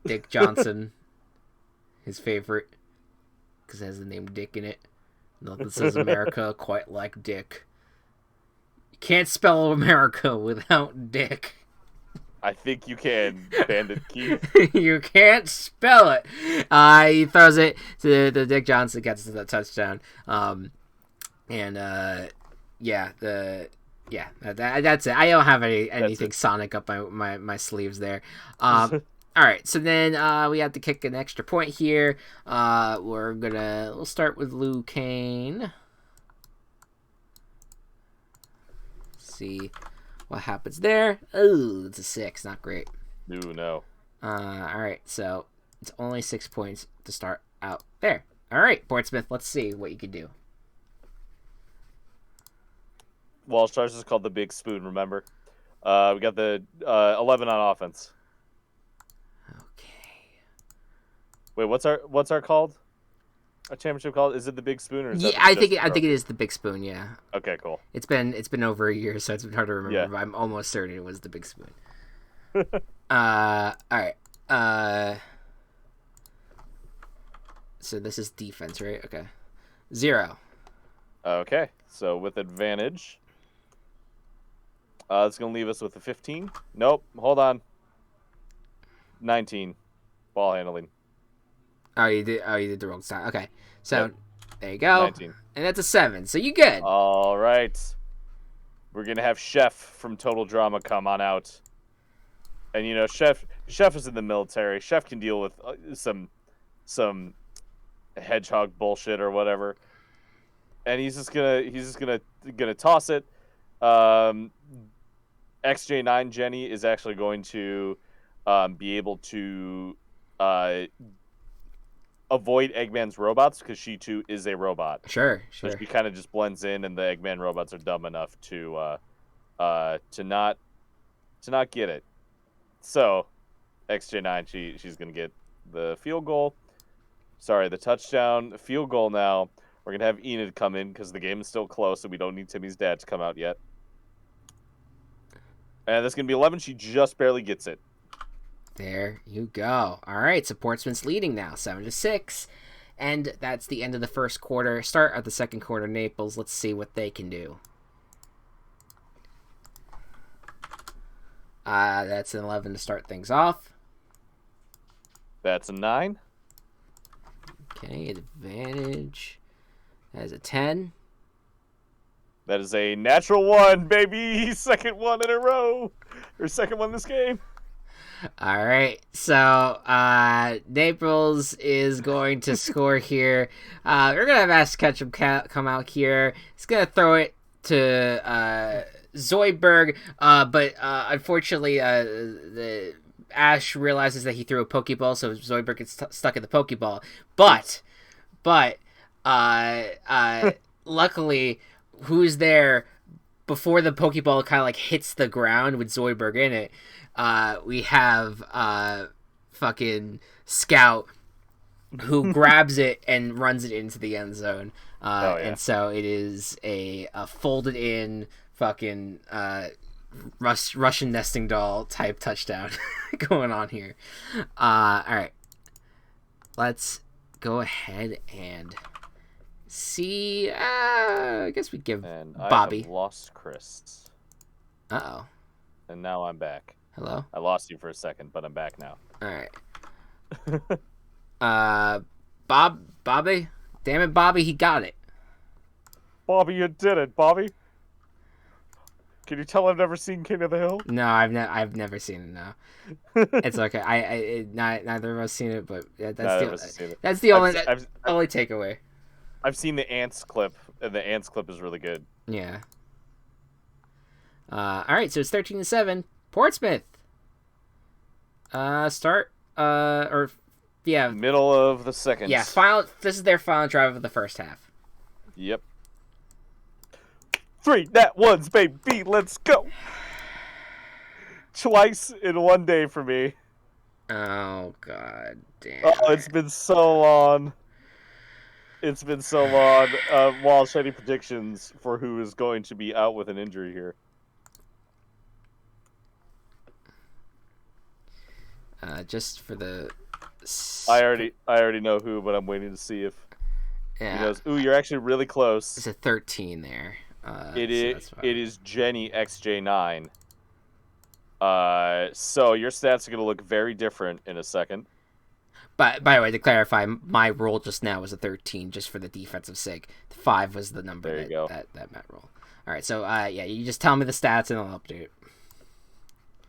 Dick Johnson his favorite because it has the name Dick in it. Nothing says America quite like Dick. You can't spell America without Dick. I think you can, Bandit Keith. You can't spell it. He throws it to the Dick Johnson, gets to the touchdown. That's it. I don't have anything Sonic up my sleeves there. All right, so then we have to kick an extra point here. We'll start with Lou Kane. See what happens there. Oh, it's a 6. Not great. Ooh, no. All right, so it's only 6 points to start out there. All right, Portsmouth, let's see what you can do. Walsh Stars is called the Big Spoon, remember? We got the 11 on offense. Okay. Wait, what's our called? Our championship called? Is it the Big Spoon or is I think it is the Big Spoon, yeah. Okay, cool. It's been over a year, so it's been hard to remember, yeah. But I'm almost certain it was the Big Spoon. All right. So this is defense, right? Okay. 0. Okay, so with advantage. It's going to leave us with a 15. Nope, hold on. 19. Ball handling. Oh, you did the wrong side. Okay, so There you go. 19. And that's a 7, so you good. All right. We're going to have Chef from Total Drama come on out. And, you know, Chef is in the military. Chef can deal with some hedgehog bullshit or whatever. And he's just gonna toss it. XJ9 Jenny is actually going to be able to avoid Eggman's robots because she too is a robot. Sure. So she kind of just blends in, and the Eggman robots are dumb enough to not get it. So XJ9 she's gonna get the field goal. Sorry, the touchdown. The field goal now. We're going to have Enid come in because the game is still close, so we don't need Timmy's dad to come out yet. And that's going to be 11. She just barely gets it. There you go. All right, so Portsmouth's leading now, 7-6. And that's the end of the first quarter. Start of the second quarter, Naples. Let's see what they can do. That's an 11 to start things off. That's a 9. Okay, advantage. That is a 10. That is a natural 1, baby. Second one in a row. Or second one this game. All right, so Naples is going to score here. We're gonna have Ash Ketchum come out here. He's gonna throw it to Zoidberg, but unfortunately, the Ash realizes that he threw a Pokeball, so Zoidberg gets stuck in the Pokeball. But luckily, who's there before the Pokeball kind of like hits the ground with Zoidberg in it? We have fucking Scout who grabs it and runs it into the end zone. And so it is a folded in fucking Russian nesting doll type touchdown going on here. All right, let's go ahead and see. I guess we give Bobby. I have lost Chris. Uh-oh. And now I'm back. Hello? I lost you for a second, but I'm back now. All right. Bobby? Damn it, Bobby, he got it. Bobby, you did it, Bobby. Can you tell I've never seen King of the Hill? No, I've never seen it. No, it's okay. Neither of us seen it, but that's the only takeaway. I've seen the Ants clip, and the Ants clip is really good. Yeah. All right, so it's 13-7. Portsmouth. Start. Middle of the second. Yeah, this is their final drive of the first half. Yep. 3 nat ones, baby. Let's go. Twice in one day for me. Oh, god damn. Oh, it's been so long. Walsh, any predictions for who is going to be out with an injury here? Just for the... I already know who, but I'm waiting to see if he knows. Ooh, you're actually really close. It's a 13 there. It is Jenny XJ9. So your stats are going to look very different in a second. But by the way, to clarify, my roll just now was a 13, just for the defensive sake. 5 was the number that Matt rolled. All right, so you just tell me the stats and I'll update it.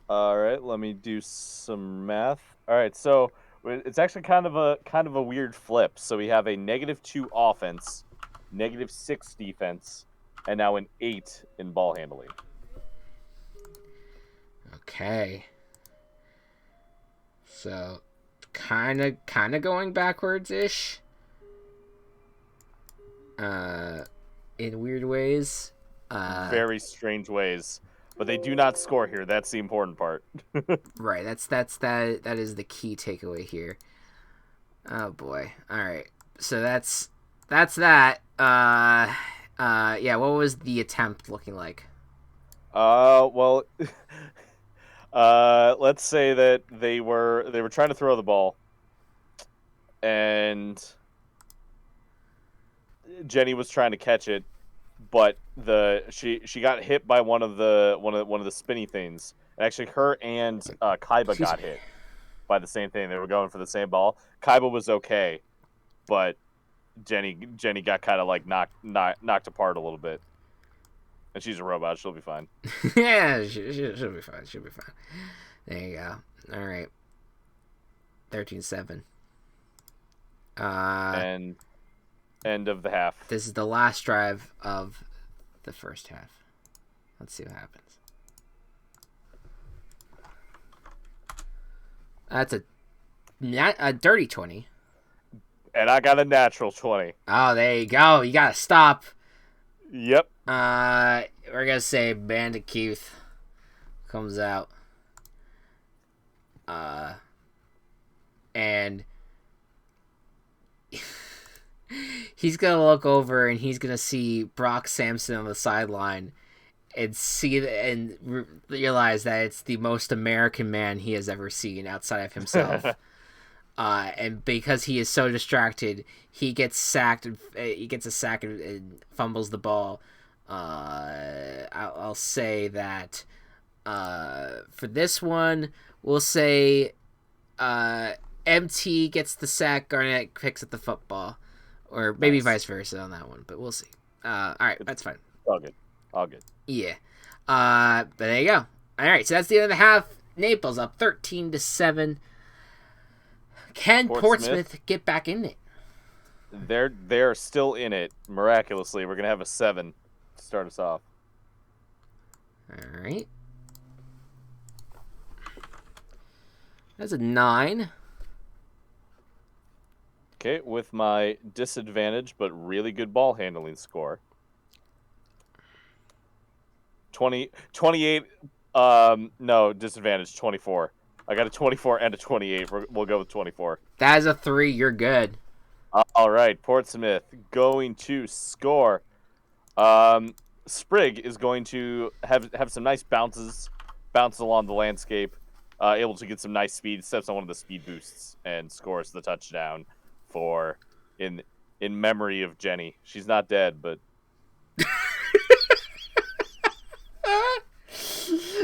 All right, let me do some math. All right, so it's actually kind of a weird flip. So we have a -2 offense, -6 defense, and now an 8 in ball handling. Okay. So, kind of going backwards ish. In weird ways. Very strange ways. But they do not score here. That's the important part. Right. That is the key takeaway here. Oh boy. All right. So that's that. What was the attempt looking like? Well, let's say that they were trying to throw the ball, and Jenny was trying to catch it, but she got hit by one of the spinny things. Actually, her and Kaiba got hit by the same thing. They were going for the same ball. Kaiba was okay, but Jenny got kind of like knocked apart a little bit. And she's a robot. She'll be fine. Yeah, she'll be fine. She'll be fine. There you go. All right. 13-7. And end of the half. This is the last drive of the first half. Let's see what happens. That's a dirty 20. And I got a natural 20. Oh, there you go. You gotta stop. Yep. We're gonna say Bandicoot comes out. And he's gonna look over and he's gonna see Brock Sampson on the sideline and realize that it's the most American man he has ever seen outside of himself. And because he is so distracted, he gets sacked. He gets a sack and fumbles the ball. I'll say that for this one, we'll say MT gets the sack, Garnett picks up the football, or maybe vice versa on that one. But we'll see. All right, that's fine. All good. Yeah. But there you go. All right, so that's the end of the half. Naples up 13-7. Can Portsmouth get back in it? They're still in it. Miraculously, we're gonna have a 7 to start us off. All right. That's a 9. Okay, with my disadvantage but really good ball handling score. 28. No, disadvantage 24. I got a 24 and a 28. We'll go with 24. That is a 3. You're good. All right, Portsmouth going to score. Sprig is going to have some nice bounce along the landscape, able to get some nice speed, steps on one of the speed boosts, and scores the touchdown for in memory of Jenny. She's not dead, but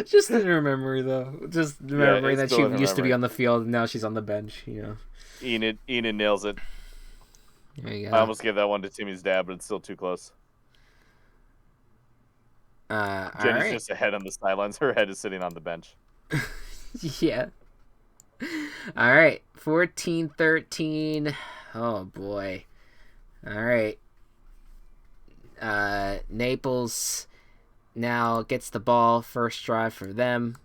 Just in her memory, though. Just remembering that she used to be memory. on the field and now she's on the bench. You know. Enid nails it. There you go. I almost gave that one to Timmy's dad, but it's still too close. Jenny's just ahead on the sidelines. Her head is sitting on the bench. Yeah. All right. 14-13. Oh, boy. All right. Naples now gets the ball. First drive for them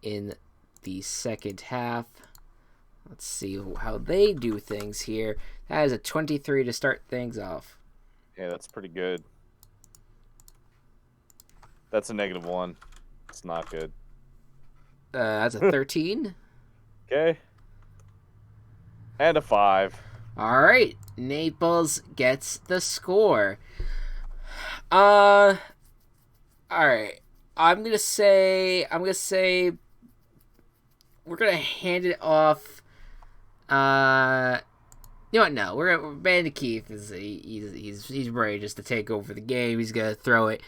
in the second half. Let's see how they do things here. That is a 23 to start things off. Yeah, that's pretty good. That's a -1. It's not good. That's a 13. Okay. And a 5. All right. Naples gets the score. All right. I'm gonna say we're gonna hand it off. You know what? No, we're Bandy Keith is he's ready just to take over the game. He's gonna throw it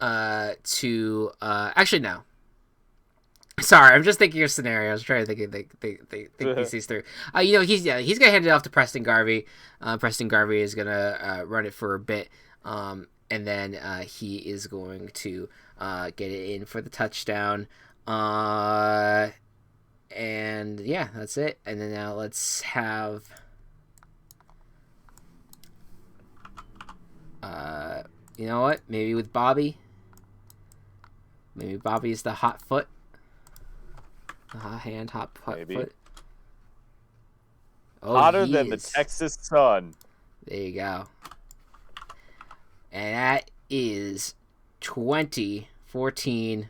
to actually no. Sorry, I'm just thinking of scenarios. Trying to think these through. He's gonna hand it off to Preston Garvey. Preston Garvey is gonna run it for a bit, and then he is going to get it in for the touchdown. And yeah, that's it. And then now let's have you know what? Maybe with Bobby. Maybe Bobby is the hot foot. The hot hand, hot foot. Oh, hotter than the Texas sun. There you go. And that is 20-14.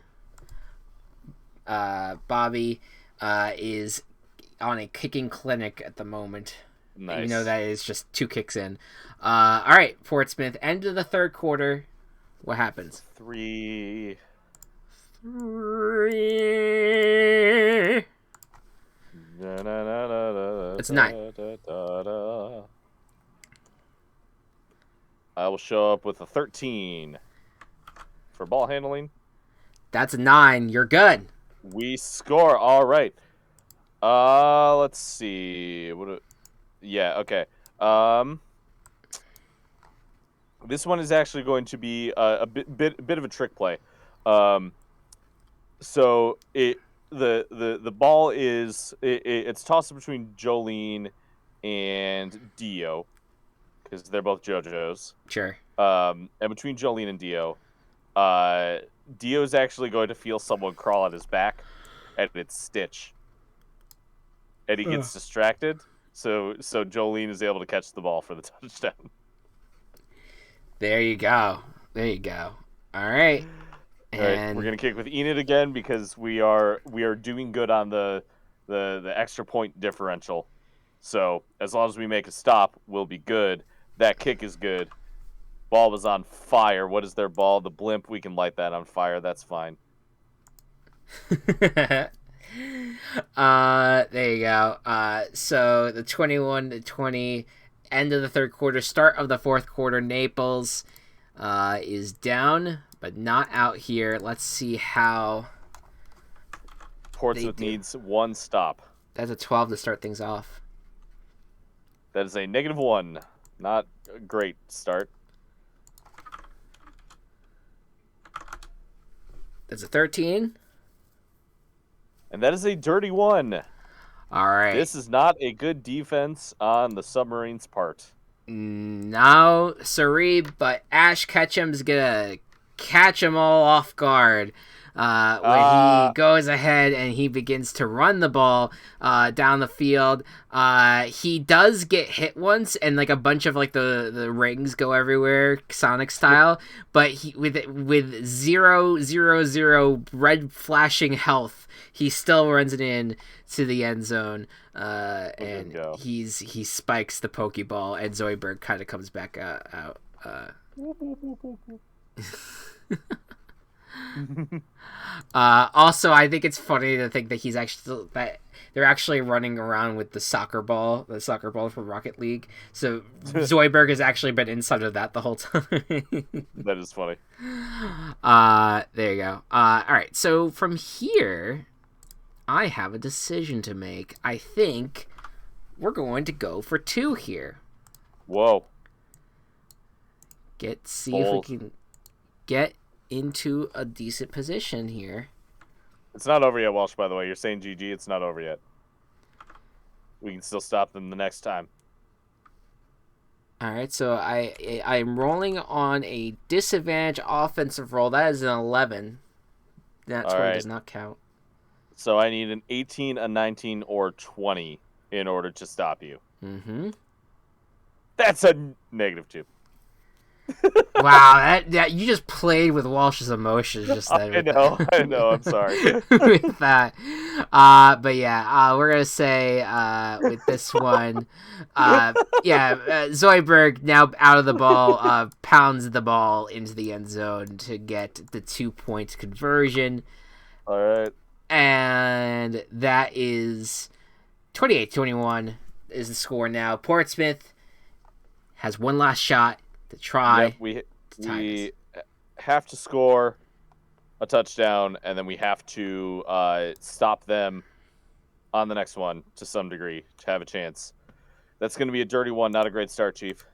Bobby is on a kicking clinic at the moment. Nice. You know that is just 2 kicks in. All right, Portsmouth. End of the third quarter. What happens? 3. It's 9. I will show up with a 13 for ball handling. That's a 9. You're good. We score. All right. Let's see. Okay. This one is actually going to be a bit of a trick play. So the ball is it's tossed between Jolene and Dio because they're both JoJo's. Sure. And between Jolene and Dio, Dio's actually going to feel someone crawl at his back, and it's Stitch. And he gets distracted, so Jolene is able to catch the ball for the touchdown. There you go. All right. All right, we're gonna kick with Enid again because we are doing good on the extra point differential. So as long as we make a stop, we'll be good. That kick is good. Ball was on fire. What is their ball? The blimp. We can light that on fire. That's fine. There you go. So the 21-20 end of the third quarter, start of the fourth quarter. Naples is down, but not out here. Let's see how Portsmouth needs 1 stop. That's a 12 to start things off. That is a -1. Not a great start. That's a 13. And that is a dirty one. All right. This is not a good defense on the Submarines' part. No, sorry, but Ash Ketchum's gonna catch them all off guard when he goes ahead and he begins to run the ball down the field. He does get hit once, and like a bunch of like the rings go everywhere, Sonic style. But he with 0, red flashing health, he still runs it in to the end zone. And he spikes the Pokeball, and Zoidberg kind of comes back out. Also, I think it's funny to think that they're actually running around with the soccer ball from Rocket League. So Zoidberg has actually been inside of that the whole time. That is funny. There you go. All right. So from here, I have a decision to make. I think we're going to go for 2 here. Whoa. See if we can get into a decent position here. It's not over yet, Walsh, by the way. You're saying GG. It's not over yet. We can still stop them the next time. All right, so I'm rolling on a disadvantage offensive roll. That is an 11. That 20 does not count. So I need an 18, a 19, or 20 in order to stop you. Mm-hmm. That's a -2. Wow, that you just played with Walsh's emotions just then. I know. I'm sorry. With that, but yeah, we're gonna say with this one, Zoidberg now out of the ball, pounds the ball into the end zone to get the 2-point conversion. All right. And that is 28-21 is the score now. Portsmouth has one last shot to try. Yep, we have to score a touchdown, and then we have to stop them on the next one to some degree to have a chance. That's going to be a dirty one, not a great start, Chief.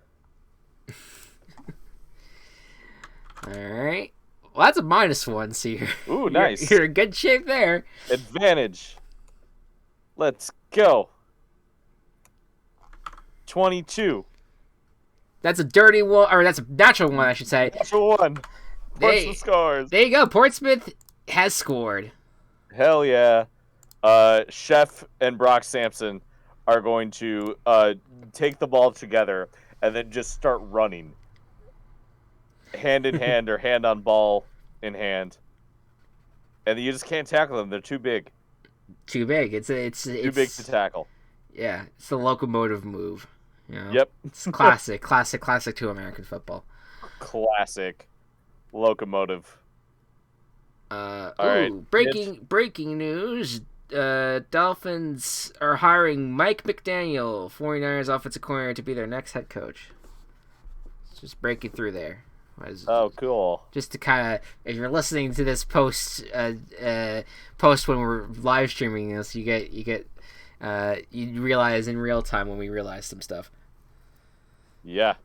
All right. Well, that's a -1, so ooh, nice. You're in good shape there. Advantage. Let's go. 22. That's a dirty one, or that's a natural one, I should say. Natural one. Portsmouth scores. There you go. Portsmouth has scored. Hell yeah. Chef and Brock Sampson are going to take the ball together and then just start running. Hand in hand or hand on ball in hand. And you just can't tackle them. They're too big. Too big. It's too big to tackle. Yeah, it's the locomotive move. You know? Yep. It's classic to American football. Classic locomotive. All right. Breaking news. Dolphins are hiring Mike McDaniel, 49ers offensive coordinator, to be their next head coach. Just breaking through there. Cool. Just to kind of, if you're listening to this post when we're live streaming this, you realize in real time when we realize some stuff. Yeah.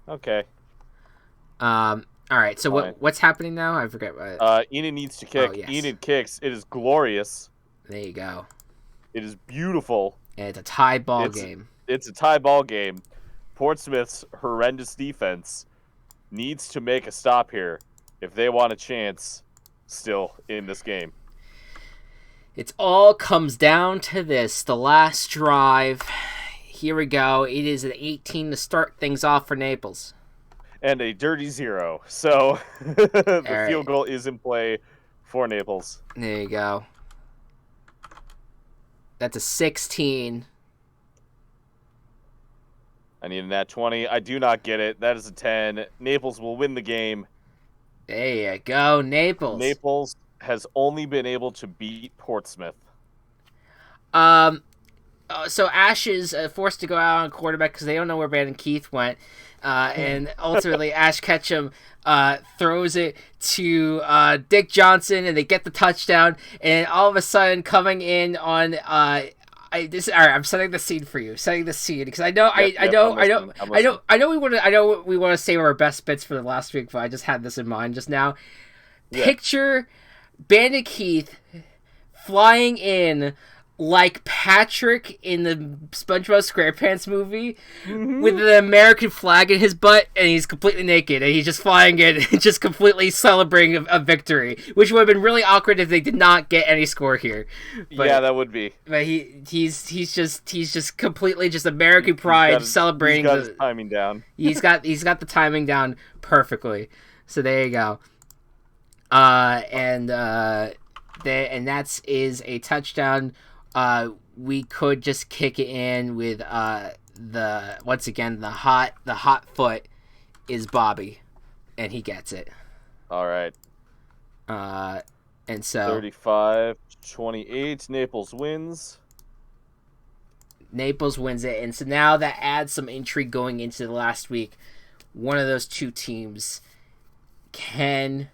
Okay. All right. So what's happening now? I forget. Enid needs to kick. Yes. Enid kicks. It is glorious. There you go. It is beautiful. And it's a tie ball game. It's a tie ball game. Portsmouth's horrendous defense needs to make a stop here if they want a chance still in this game. It all comes down to this, the last drive. Here we go. It is an 18 to start things off for Naples. And a dirty 0. So the field goal is in play for Naples. There you go. That's a 16. I need a nat 20. I do not get it. That is a 10. Naples will win the game. There you go, Naples. Naples has only been able to beat Portsmouth. So Ash is forced to go out on quarterback because they don't know where Brandon Keith went. And ultimately, Ash Ketchum throws it to Dick Johnson, and they get the touchdown. And all of a sudden, coming in on all right, I'm setting the scene for you. Setting the scene because I know we want to save our best bits for the last week, but I just had this in mind just now. Yeah. Picture Bandit Keith flying in like Patrick in the SpongeBob SquarePants movie with the American flag in his butt, and he's completely naked, and he's just flying in and just completely celebrating a victory, which would have been really awkward if they did not get any score here. But, yeah, that would be. But he's just completely just American pride celebrating. He's got his timing down. he's got the timing down perfectly. So there you go. And that is a touchdown. We could just kick it in with the hot foot is Bobby, and he gets it. All right. And so 35-28, Naples wins. Naples wins it, and so now that adds some intrigue going into the last week. One of those two teams can.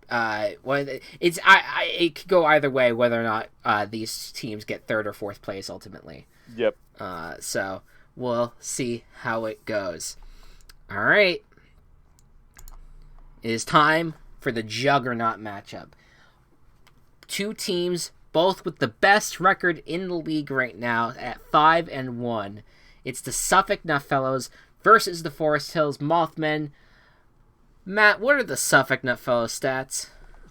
It could go either way whether or not these teams get third or fourth place ultimately. Yep. So we'll see how it goes. All right. It is time for the Juggernaut matchup. Two teams, both with the best record in the league right now at 5-1. It's the Suffolk Nutfellows versus the Forest Hills Mothmen. Matt, what are the Suffolk Nutfellows stats?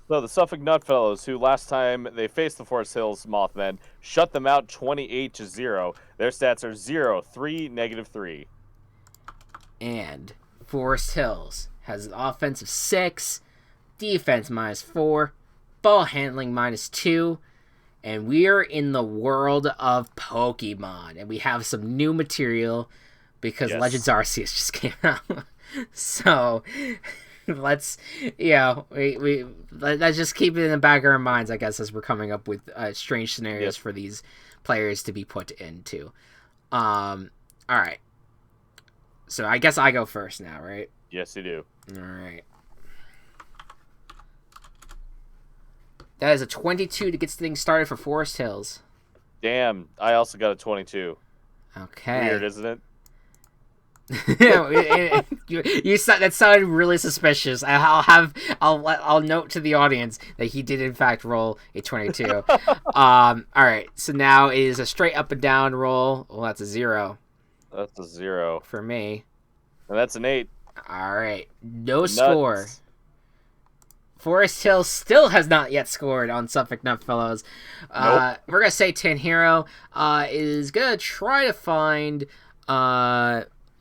So the Suffolk Nutfellows, who last time they faced the Forest Hills Mothmen, shut them out 28-0. Their stats are 0-3, -3. And Forest Hills has an offense of 6, defense -4, ball handling -2, and we're in the world of Pokemon, and we have some new material because Legends Arceus just came out. So let's just keep it in the back of our minds, I guess, as we're coming up with strange scenarios for these players to be put into. All right. So I guess I go first now, right? Yes, you do. All right. That is a 22 to get things started for Forest Hills. Damn, I also got a 22. Okay. Weird, isn't it? That sounded really suspicious. I'll note to the audience that he did in fact roll a 22. All right, so now it is a straight up and down roll. Well, that's a 0. That's a 0 for me, and that's an 8. All right, no score. Forest Hills still has not yet scored on Suffolk Nutfellows. Nope. We're gonna say Tanhiro is gonna try to find.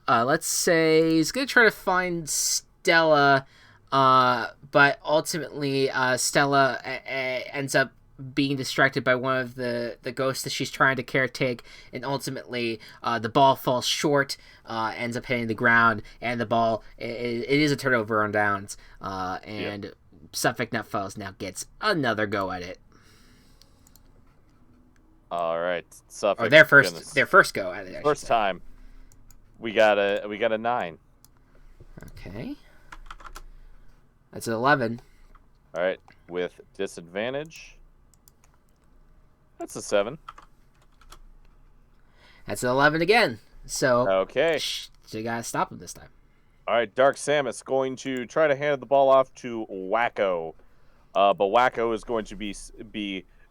Let's say he's going to try to find Stella, but ultimately Stella ends up being distracted by one of the ghosts that she's trying to caretake, and ultimately the ball falls short, ends up hitting the ground, and the ball, it is a turnover on downs, and Suffolk Nutfellows now gets another go at it. All right, Suffolk. Their first go at it. First time. We got a 9. Okay. That's an 11. All right, with disadvantage. That's a 7. That's an 11 again. So okay, so you gotta stop him this time. All right, Dark Samus going to try to hand the ball off to Wacko, but Wacko is going to be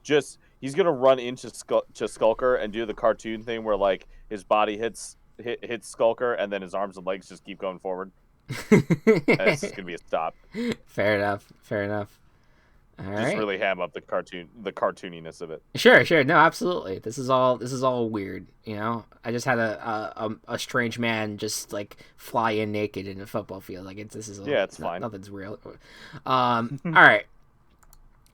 just he's gonna run into Skulker and do the cartoon thing where like his body hits Skulker, and then his arms and legs just keep going forward. And it's just gonna be a stop. Fair enough. All just right. really ham up the cartooniness of it. Sure. No, absolutely. This is all weird. You know, I just had a strange man just like fly in naked in a football field. Like it's fine. Nothing's real. All right.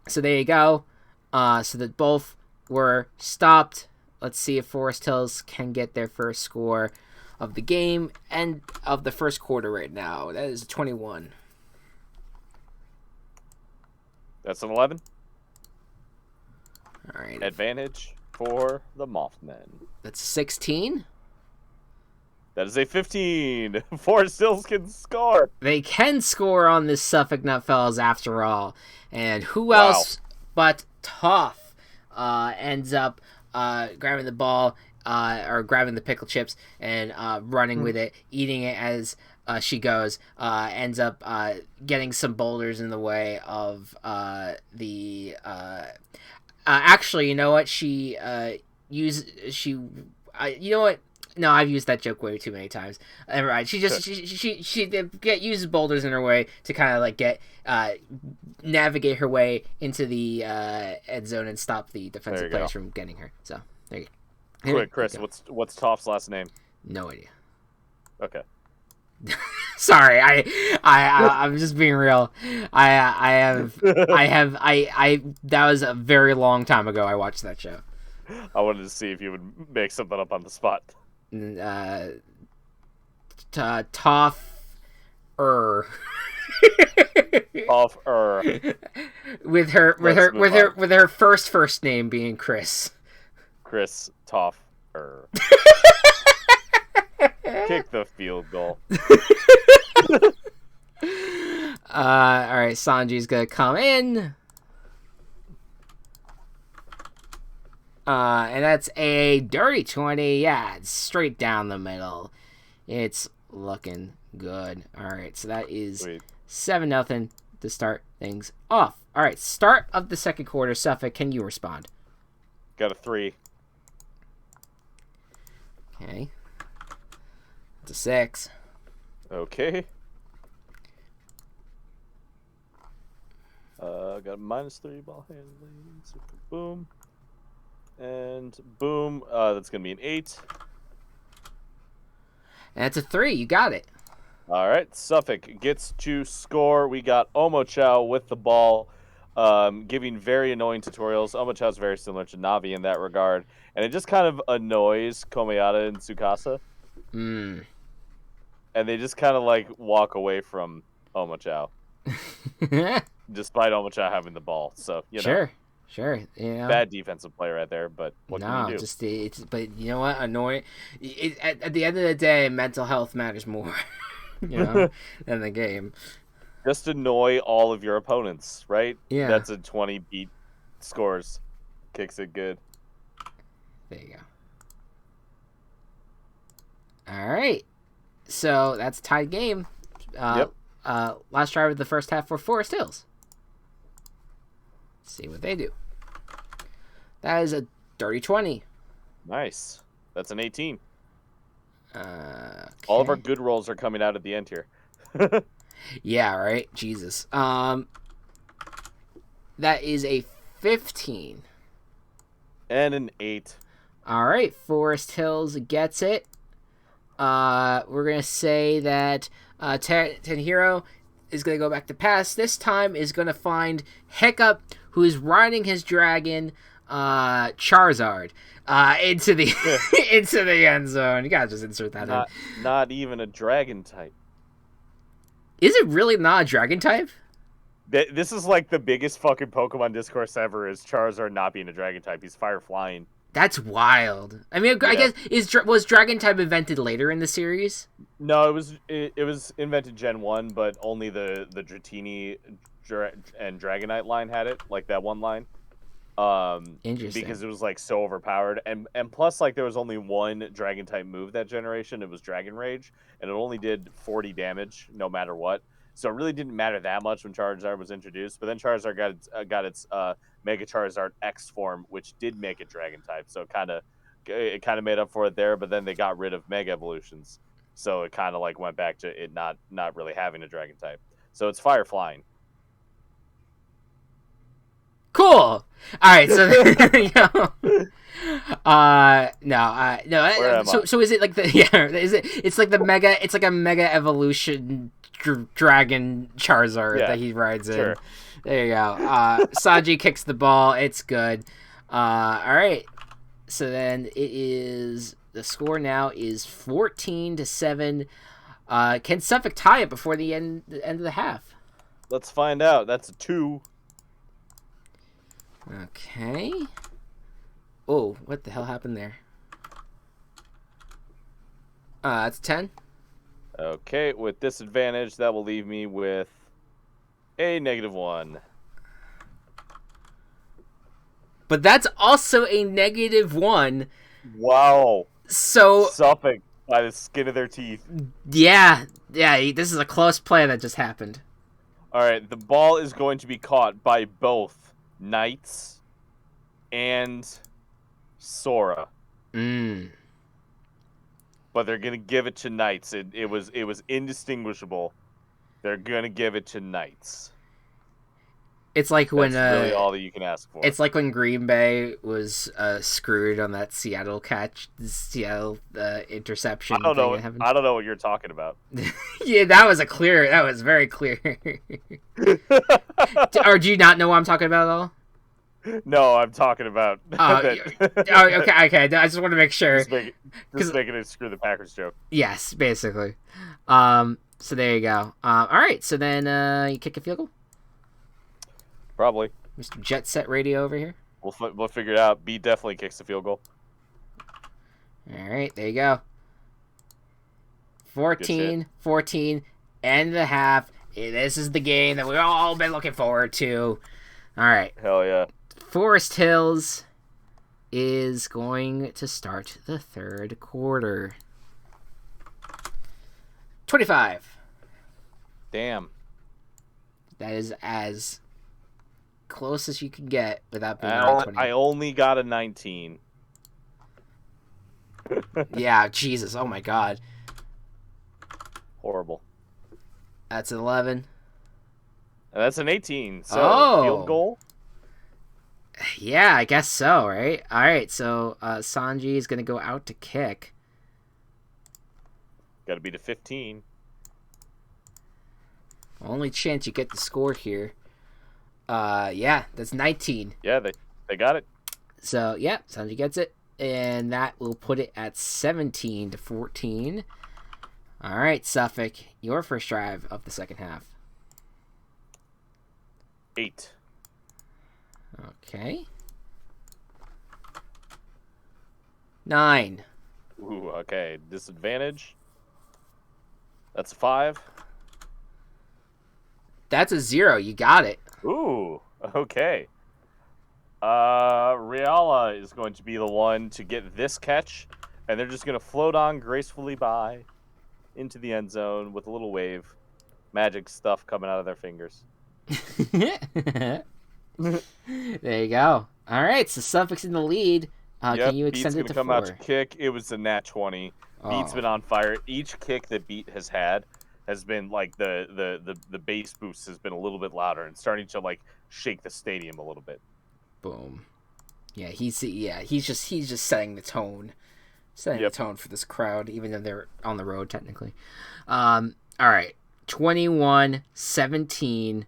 So there you go. So that both were stopped. Let's see if Forest Hills can get their first score of the game and of the first quarter right now. That is 21. That's an 11. All right. Advantage for the Mothmen. That's 16. That is a 15. Forest Hills can score. They can score on this Suffolk Nutfellows after all. And who else but Toff ends up grabbing the ball or grabbing the pickle chips and running with it, eating it as she goes, ends up getting some boulders in the way of the Actually, you know what? You know what? No, I've used that joke way too many times. Never mind. She uses boulders in her way to kind of like navigate her way into the end zone and stop the defensive players from getting her. So there you go. Quick, Chris, what's Toph's last name? No idea. Okay. Sorry, I'm just being real. That was a very long time ago I watched that show. I wanted to see if you would make something up on the spot. Toph. With her first name being Chris. Chris Toph. Kick the field goal. All right, Sanji's gonna come in. And that's a dirty 20. Yeah, it's straight down the middle. It's looking good. All right, so that is 7-0 to start things off. All right, start of the second quarter. Suffolk, can you respond? Got a 3. Okay. It's a 6. Okay. Got a -3 ball handling. Super boom. And boom. That's going to be an 8. And that's a 3. You got it. All right. Suffolk gets to score. We got Omochao with the ball, giving very annoying tutorials. Omochao is very similar to Navi in that regard. And it just kind of annoys Komayata and Tsukasa. Mm. And they just kind of like walk away from Omochao. Despite Omochao having the ball. So, you know. Sure. You know. Bad defensive play right there, but what can you do? But you know what? Annoying. At the end of the day, mental health matters more, you know, than the game. Just annoy all of your opponents, right? Yeah. That's a 20 beat scores. Kicks it good. There you go. All right. So that's a tied game. Yep. Last drive of the first half for Forest Hills. See what they do. That is a dirty 20. Nice. That's an 18. Okay. All of our good rolls are coming out at the end here. Yeah, right? Jesus. That is a 15. And an 8. All right, Forest Hills gets it. We're going to say that Tenhiro is going to go back to pass. This time is going to find Hiccup, who is riding his dragon, Charizard, into the into the end zone. You gotta just insert that in. Not even a dragon type. Is it really not a dragon type? This is like the biggest fucking Pokemon discourse ever, is Charizard not being a dragon type. He's fire flying. That's wild. I mean, I guess was dragon type invented later in the series? No, it was invented Gen 1, but only the Dratini and Dragonite line had it, like that one line. Interesting. Because it was like so overpowered, and plus like there was only one dragon type move that generation. It was Dragon Rage, and it only did 40 damage no matter what. So it really didn't matter that much when Charizard was introduced. But then Charizard got its Mega Charizard X form, which did make it dragon type. So it kind of made up for it there. But then they got rid of Mega Evolutions, so it kind of like went back to it not really having a dragon type. So it's fire flying. Cool. All right, so so is it like it's like the mega? It's like a Mega Evolution dragon Charizard that he rides in. Sure. There you go. Sanji kicks the ball. It's good. All right. So then the score now is 14-7. Can Suffolk tie it before the end of the half? Let's find out. That's a 2. Okay. Oh, what the hell happened there? That's 10. Okay, with disadvantage, that will leave me with a -1. But that's also a -1. Wow. So Suffolk by the skin of their teeth. Yeah, this is a close play that just happened. All right, the ball is going to be caught by both Knights and Sora. Mm. But they're gonna give it to Knights. It was indistinguishable. They're gonna give it to Knights. It's like when That's really all that you can ask for. It's like when Green Bay was screwed on that Seattle interception. I don't know what you're talking about. Yeah, that was very clear. Or do you not know what I'm talking about at all? No, I'm talking about. Okay. I just want to make sure. Just making it screw the Packers joke. Yes, basically. So there you go. All right. So then you kick a field goal. Probably. Mr. Jet Set Radio over here. We'll figure it out. B definitely kicks the field goal. All right, there you go. 14 and a half. This is the game that we've all been looking forward to. All right. Hell yeah. Forest Hills is going to start the third quarter. 25. Damn. That is as close as you can get without being on 20. I only got a 19. Yeah, Jesus. Oh my God. Horrible. That's an 11. And that's an 18. So field goal? Yeah, I guess so, right? All right, so Sanji is going to go out to kick. Got to be to 15. Only chance you get the score here. Yeah, that's 19. Yeah, they got it. So, yeah, Sanji gets it. And that will put it at 17-14. All right, Suffolk, your first drive of the second half. 8. Okay. 9. Ooh, okay. Disadvantage. That's a 5. That's a 0. You got it. Ooh, okay. Riala is going to be the one to get this catch, and they're just going to float on gracefully by into the end zone with a little wave. Magic stuff coming out of their fingers. There you go. All right, so Suffolk's in the lead. Can you extend it to 4? Beat's going to come out to kick. It was a nat 20. Beat's been on fire. Each kick that Beat has had has been like the bass boost has been a little bit louder and starting to like shake the stadium a little bit. Boom. Yeah, he's just setting the tone. The tone for this crowd, even though they're on the road technically. All right. 21-17.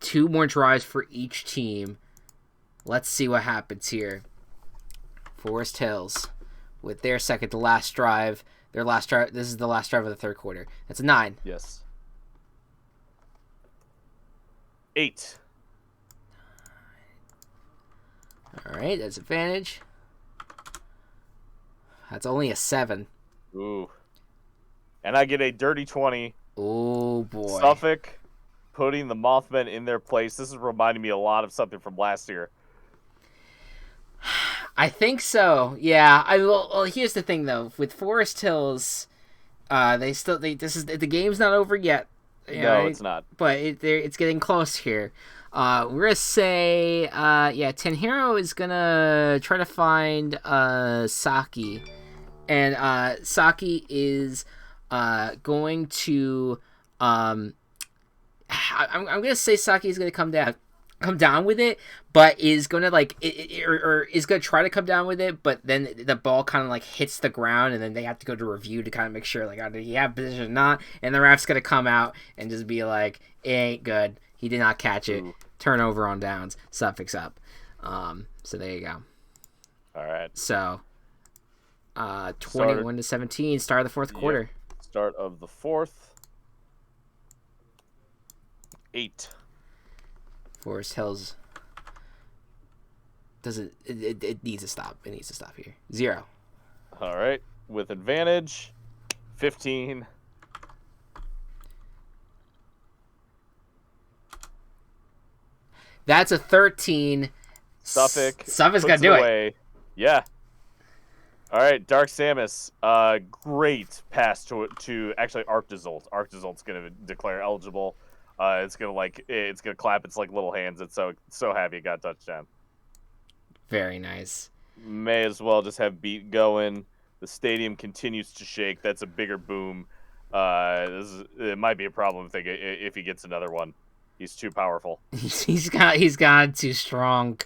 2 more drives for each team. Let's see what happens here. Forest Hills with their second to last drive. This is the last drive of the third quarter. That's a 9. Yes. 8. All right, that's advantage. That's only a 7. Ooh. And I get a dirty 20. Oh, boy. Suffolk putting the Mothmen in their place. This is reminding me a lot of something from last year. I think so. Yeah. Well, here's the thing though. With Forest Hills, the game's not over yet. No, it's not. But it's getting close here. We're gonna say, Tenhiro is gonna try to find Saki, and Saki is going to I'm gonna say Saki is gonna come down with it, but is gonna is gonna try to come down with it, but then the ball kind of like hits the ground, and then they have to go to review to kind of make sure did he have position or not, and the ref's gonna come out and just be like, it ain't good, he did not catch it. Ooh. Turnover on downs, Suffolk's up. So there you go. All right. So 21-17, start of the fourth quarter. Start of the fourth. 8. Forest Hills it needs to stop. It needs to stop here. 0. All right. With advantage, 15. That's a 13. Suffolk's gonna do it. Yeah. All right, Dark Samus. Great pass to actually Arctazult. Arctazult's gonna declare eligible. it's gonna clap its like little hands. It's so happy it got a touchdown. Very nice. May as well just have beat going. The stadium continues to shake. That's a bigger boom. It might be a problem if he gets another one. He's too powerful. He's got too strong.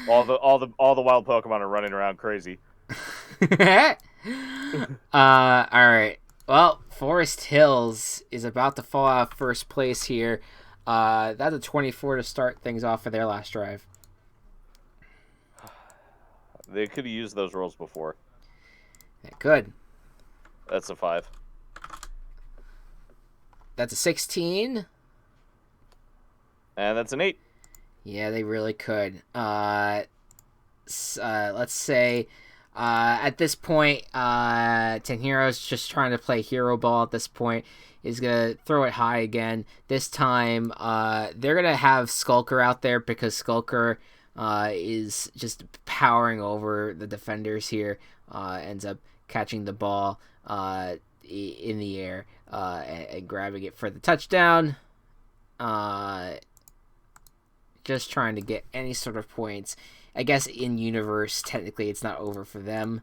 All the wild Pokemon are running around crazy. All right. Well, Forest Hills is about to fall out of first place here. That's a 24 to start things off for their last drive. They could have used those rolls before. Yeah, good. That's a 5. That's a 16. And that's an 8. Yeah, they really could. Let's say at this point, Tenhiro's just trying to play hero ball at this point. Is going to throw it high again. This time, they're going to have Skulker out there because Skulker is just powering over the defenders here. Ends up catching the ball in the air and grabbing it for the touchdown. Just trying to get any sort of points. I guess in universe, technically, it's not over for them,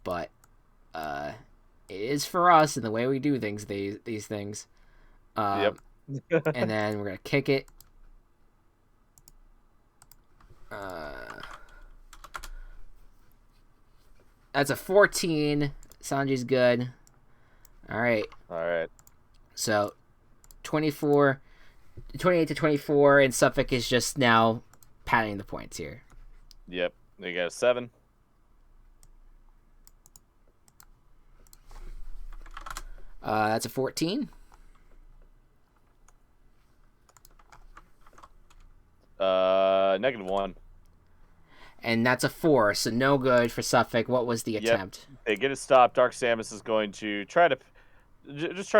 but it is for us in the way we do things. These things. Yep. And then we're gonna kick it. That's a 14. Sanji's good. All right. So 28 to 24, and Suffolk is just now patting the points here. Yep. They got a 7. That's a 14. -1. And that's a 4, so no good for Suffolk. What was the attempt? They get it stopped. Dark Samus is going to try to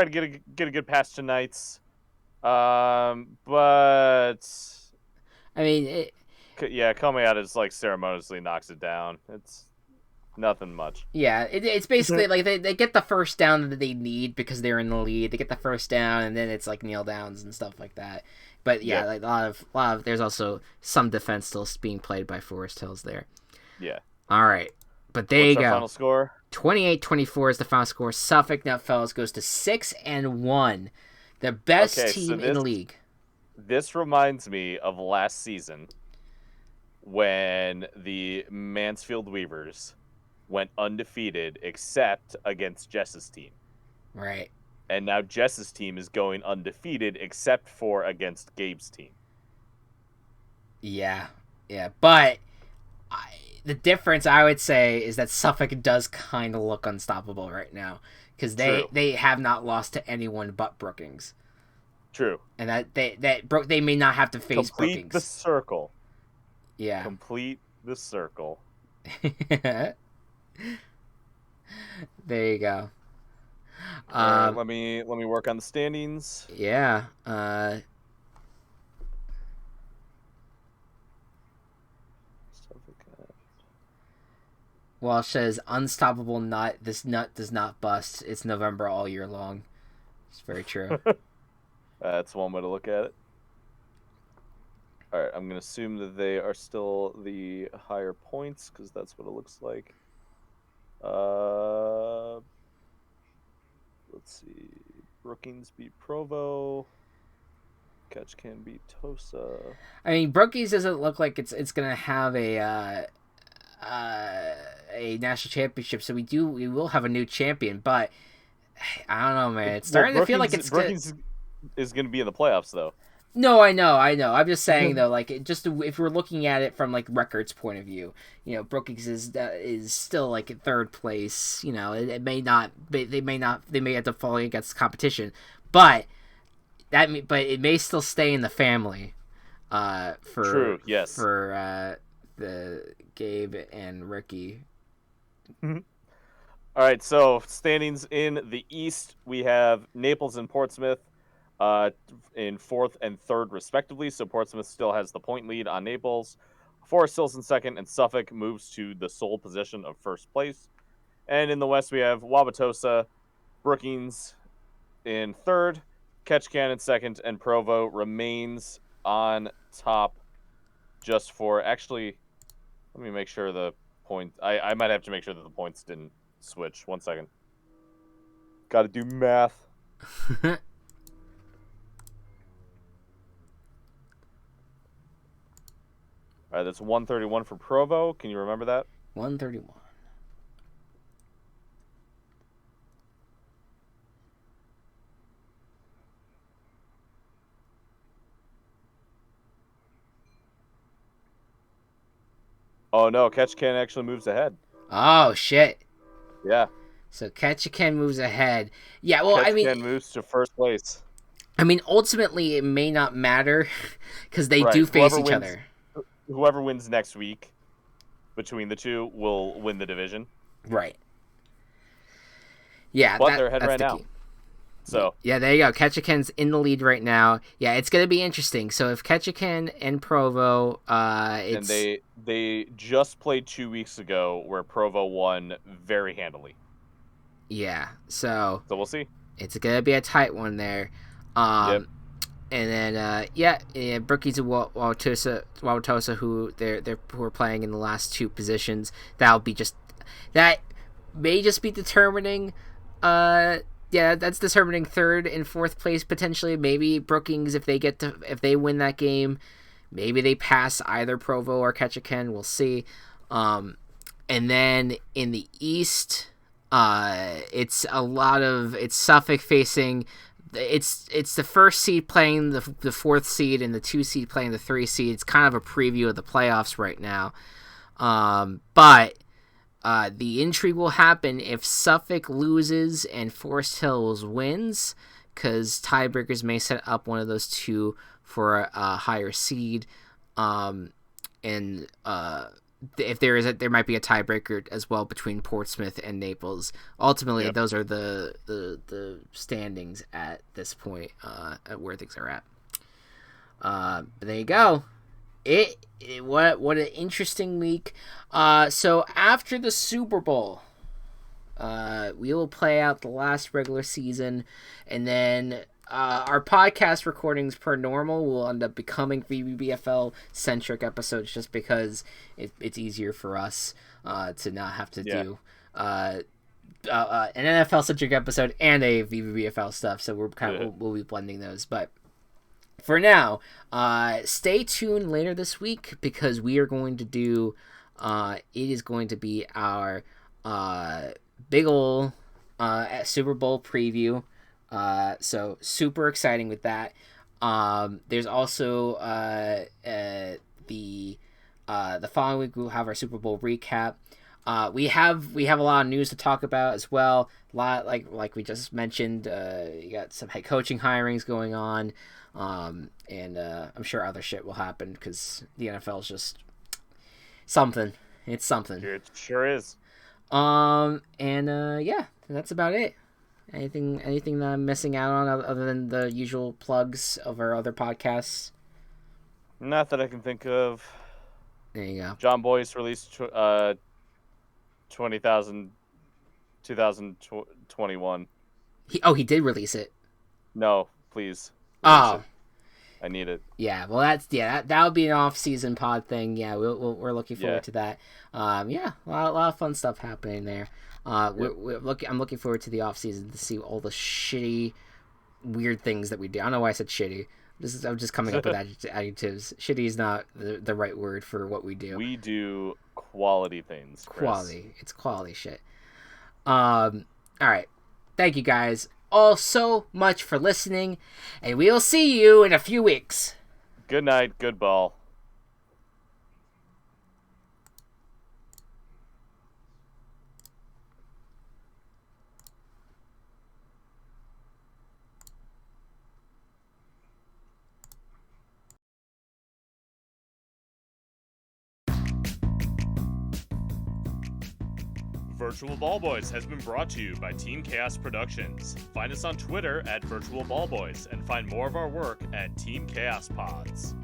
get a good pass to Knights. But I mean, Komayata just like ceremoniously knocks it down. It's nothing much. Yeah, it's basically like they get the first down that they need because they're in the lead. They get the first down, and then it's like kneel downs and stuff like that. But yeah, like a lot of there's also some defense still being played by Forest Hills there. Yeah. All right, but there you go. Final score? 28-24 is the final score. Suffolk Nutfellows goes to 6-1, the best team in the league. This reminds me of last season when the Mansfield Weavers went undefeated except against Jess's team. Right. And now Jess's team is going undefeated except for against Gabe's team. Yeah, but the difference I would say is that Suffolk does kind of look unstoppable right now because they have not lost to anyone but Brookings. True. And that they may not have to face Brookings. Complete the circle. Yeah. Complete the circle. There you go. Let me work on the standings. Yeah. Walsh says, unstoppable nut. This nut does not bust. It's November all year long. It's very true. That's one way to look at it. All right, I'm going to assume that they are still the higher points because that's what it looks like. Let's see. Brookings beat Provo. Ketchikan beat Tosa. I mean, Brookings doesn't look like it's going to have a national championship, so we will have a new champion, but I don't know, man. It's starting to feel like it's Brookings is going to be in the playoffs, though. No, I know. I'm just saying though, like if we're looking at it from like records point of view, Brookings is still like in third place. It may not. They may have to fall against competition, but it may still stay in the family. True. Yes. For the Gabe and Ricky. All right. So standings in the East, we have Naples and Portsmouth. In 4th and 3rd, respectively. So Portsmouth still has the point lead on Naples. Forest Hills in 2nd, and Suffolk moves to the sole position of 1st place. And in the West, we have Wauwatosa, Brookings in 3rd, Ketchikan in second, and Provo remains on top just for... Actually, let me make sure the point... I might have to make sure that the points didn't switch. 1 second. Got to do math. All right, that's 131 for Provo. Can you remember that? 131. Oh, no. Ketchikan actually moves ahead. Oh, shit. Yeah. So Ketchikan moves ahead. Yeah, well, Ketchikan moves to first place. I mean, ultimately, it may not matter because they do face each other. Whoever wins next week between the two will win the division. Right. Yeah, but they're ahead right now. So yeah, there you go. Ketchikan's in the lead right now. Yeah, it's going to be interesting. So if Ketchikan and Provo, it's... And they just played 2 weeks ago where Provo won very handily. Yeah, so we'll see. It's going to be a tight one there. Yep. And then Brookies and Wauwatosa, who are playing in the last two positions, that may just be determining. That's determining third and fourth place potentially. Maybe Brookings, if they win that game, maybe they pass either Provo or Ketchikan. We'll see. And then in the East, it's Suffolk facing. It's the first seed playing the fourth seed and the 2 seed playing the 3 seed. It's kind of a preview of the playoffs right now. But the intrigue will happen if Suffolk loses and Forest Hills wins, because tiebreakers may set up one of those two for a higher seed. If there might be a tiebreaker as well between Portsmouth and Naples. Ultimately, those are the standings at this point, at where things are at. But there you go. What an interesting week. So after the Super Bowl, we will play out the last regular season, and then our podcast recordings per normal will end up becoming VBBFL centric episodes, just because it's easier for us to not have to do an NFL centric episode and a VBBFL stuff. So we'll be blending those, but. For now, stay tuned later this week, because we are going to do, it is going to be our big ol' Super Bowl preview. So super exciting with that. There's also the following week we'll have our Super Bowl recap. We have a lot of news to talk about as well. A lot like we just mentioned. You got some head coaching hirings going on. And I'm sure other shit will happen, because the NFL is just something. It's something. It sure is. That's about it. Anything that I'm missing out on other than the usual plugs of our other podcasts? Not that I can think of. There you go. John Boyce released 2021. He did release it. No, please. Oh, I need it. Yeah, well, that would be an off-season pod thing. Yeah, we're looking forward to that. A lot of fun stuff happening there. I'm looking forward to the off-season to see all the shitty, weird things that we do. I don't know why I said shitty. I'm just coming up with adjectives. Shitty is not the right word for what we do. We do quality things, Chris. Quality. It's quality shit. All right. Thank you guys all so much for listening, and we'll see you in a few weeks. Good night, good ball. Virtual Ball Boys has been brought to you by Team Chaos Productions. Find us on Twitter at Virtual Ball Boys, and find more of our work at Team Chaos Pods.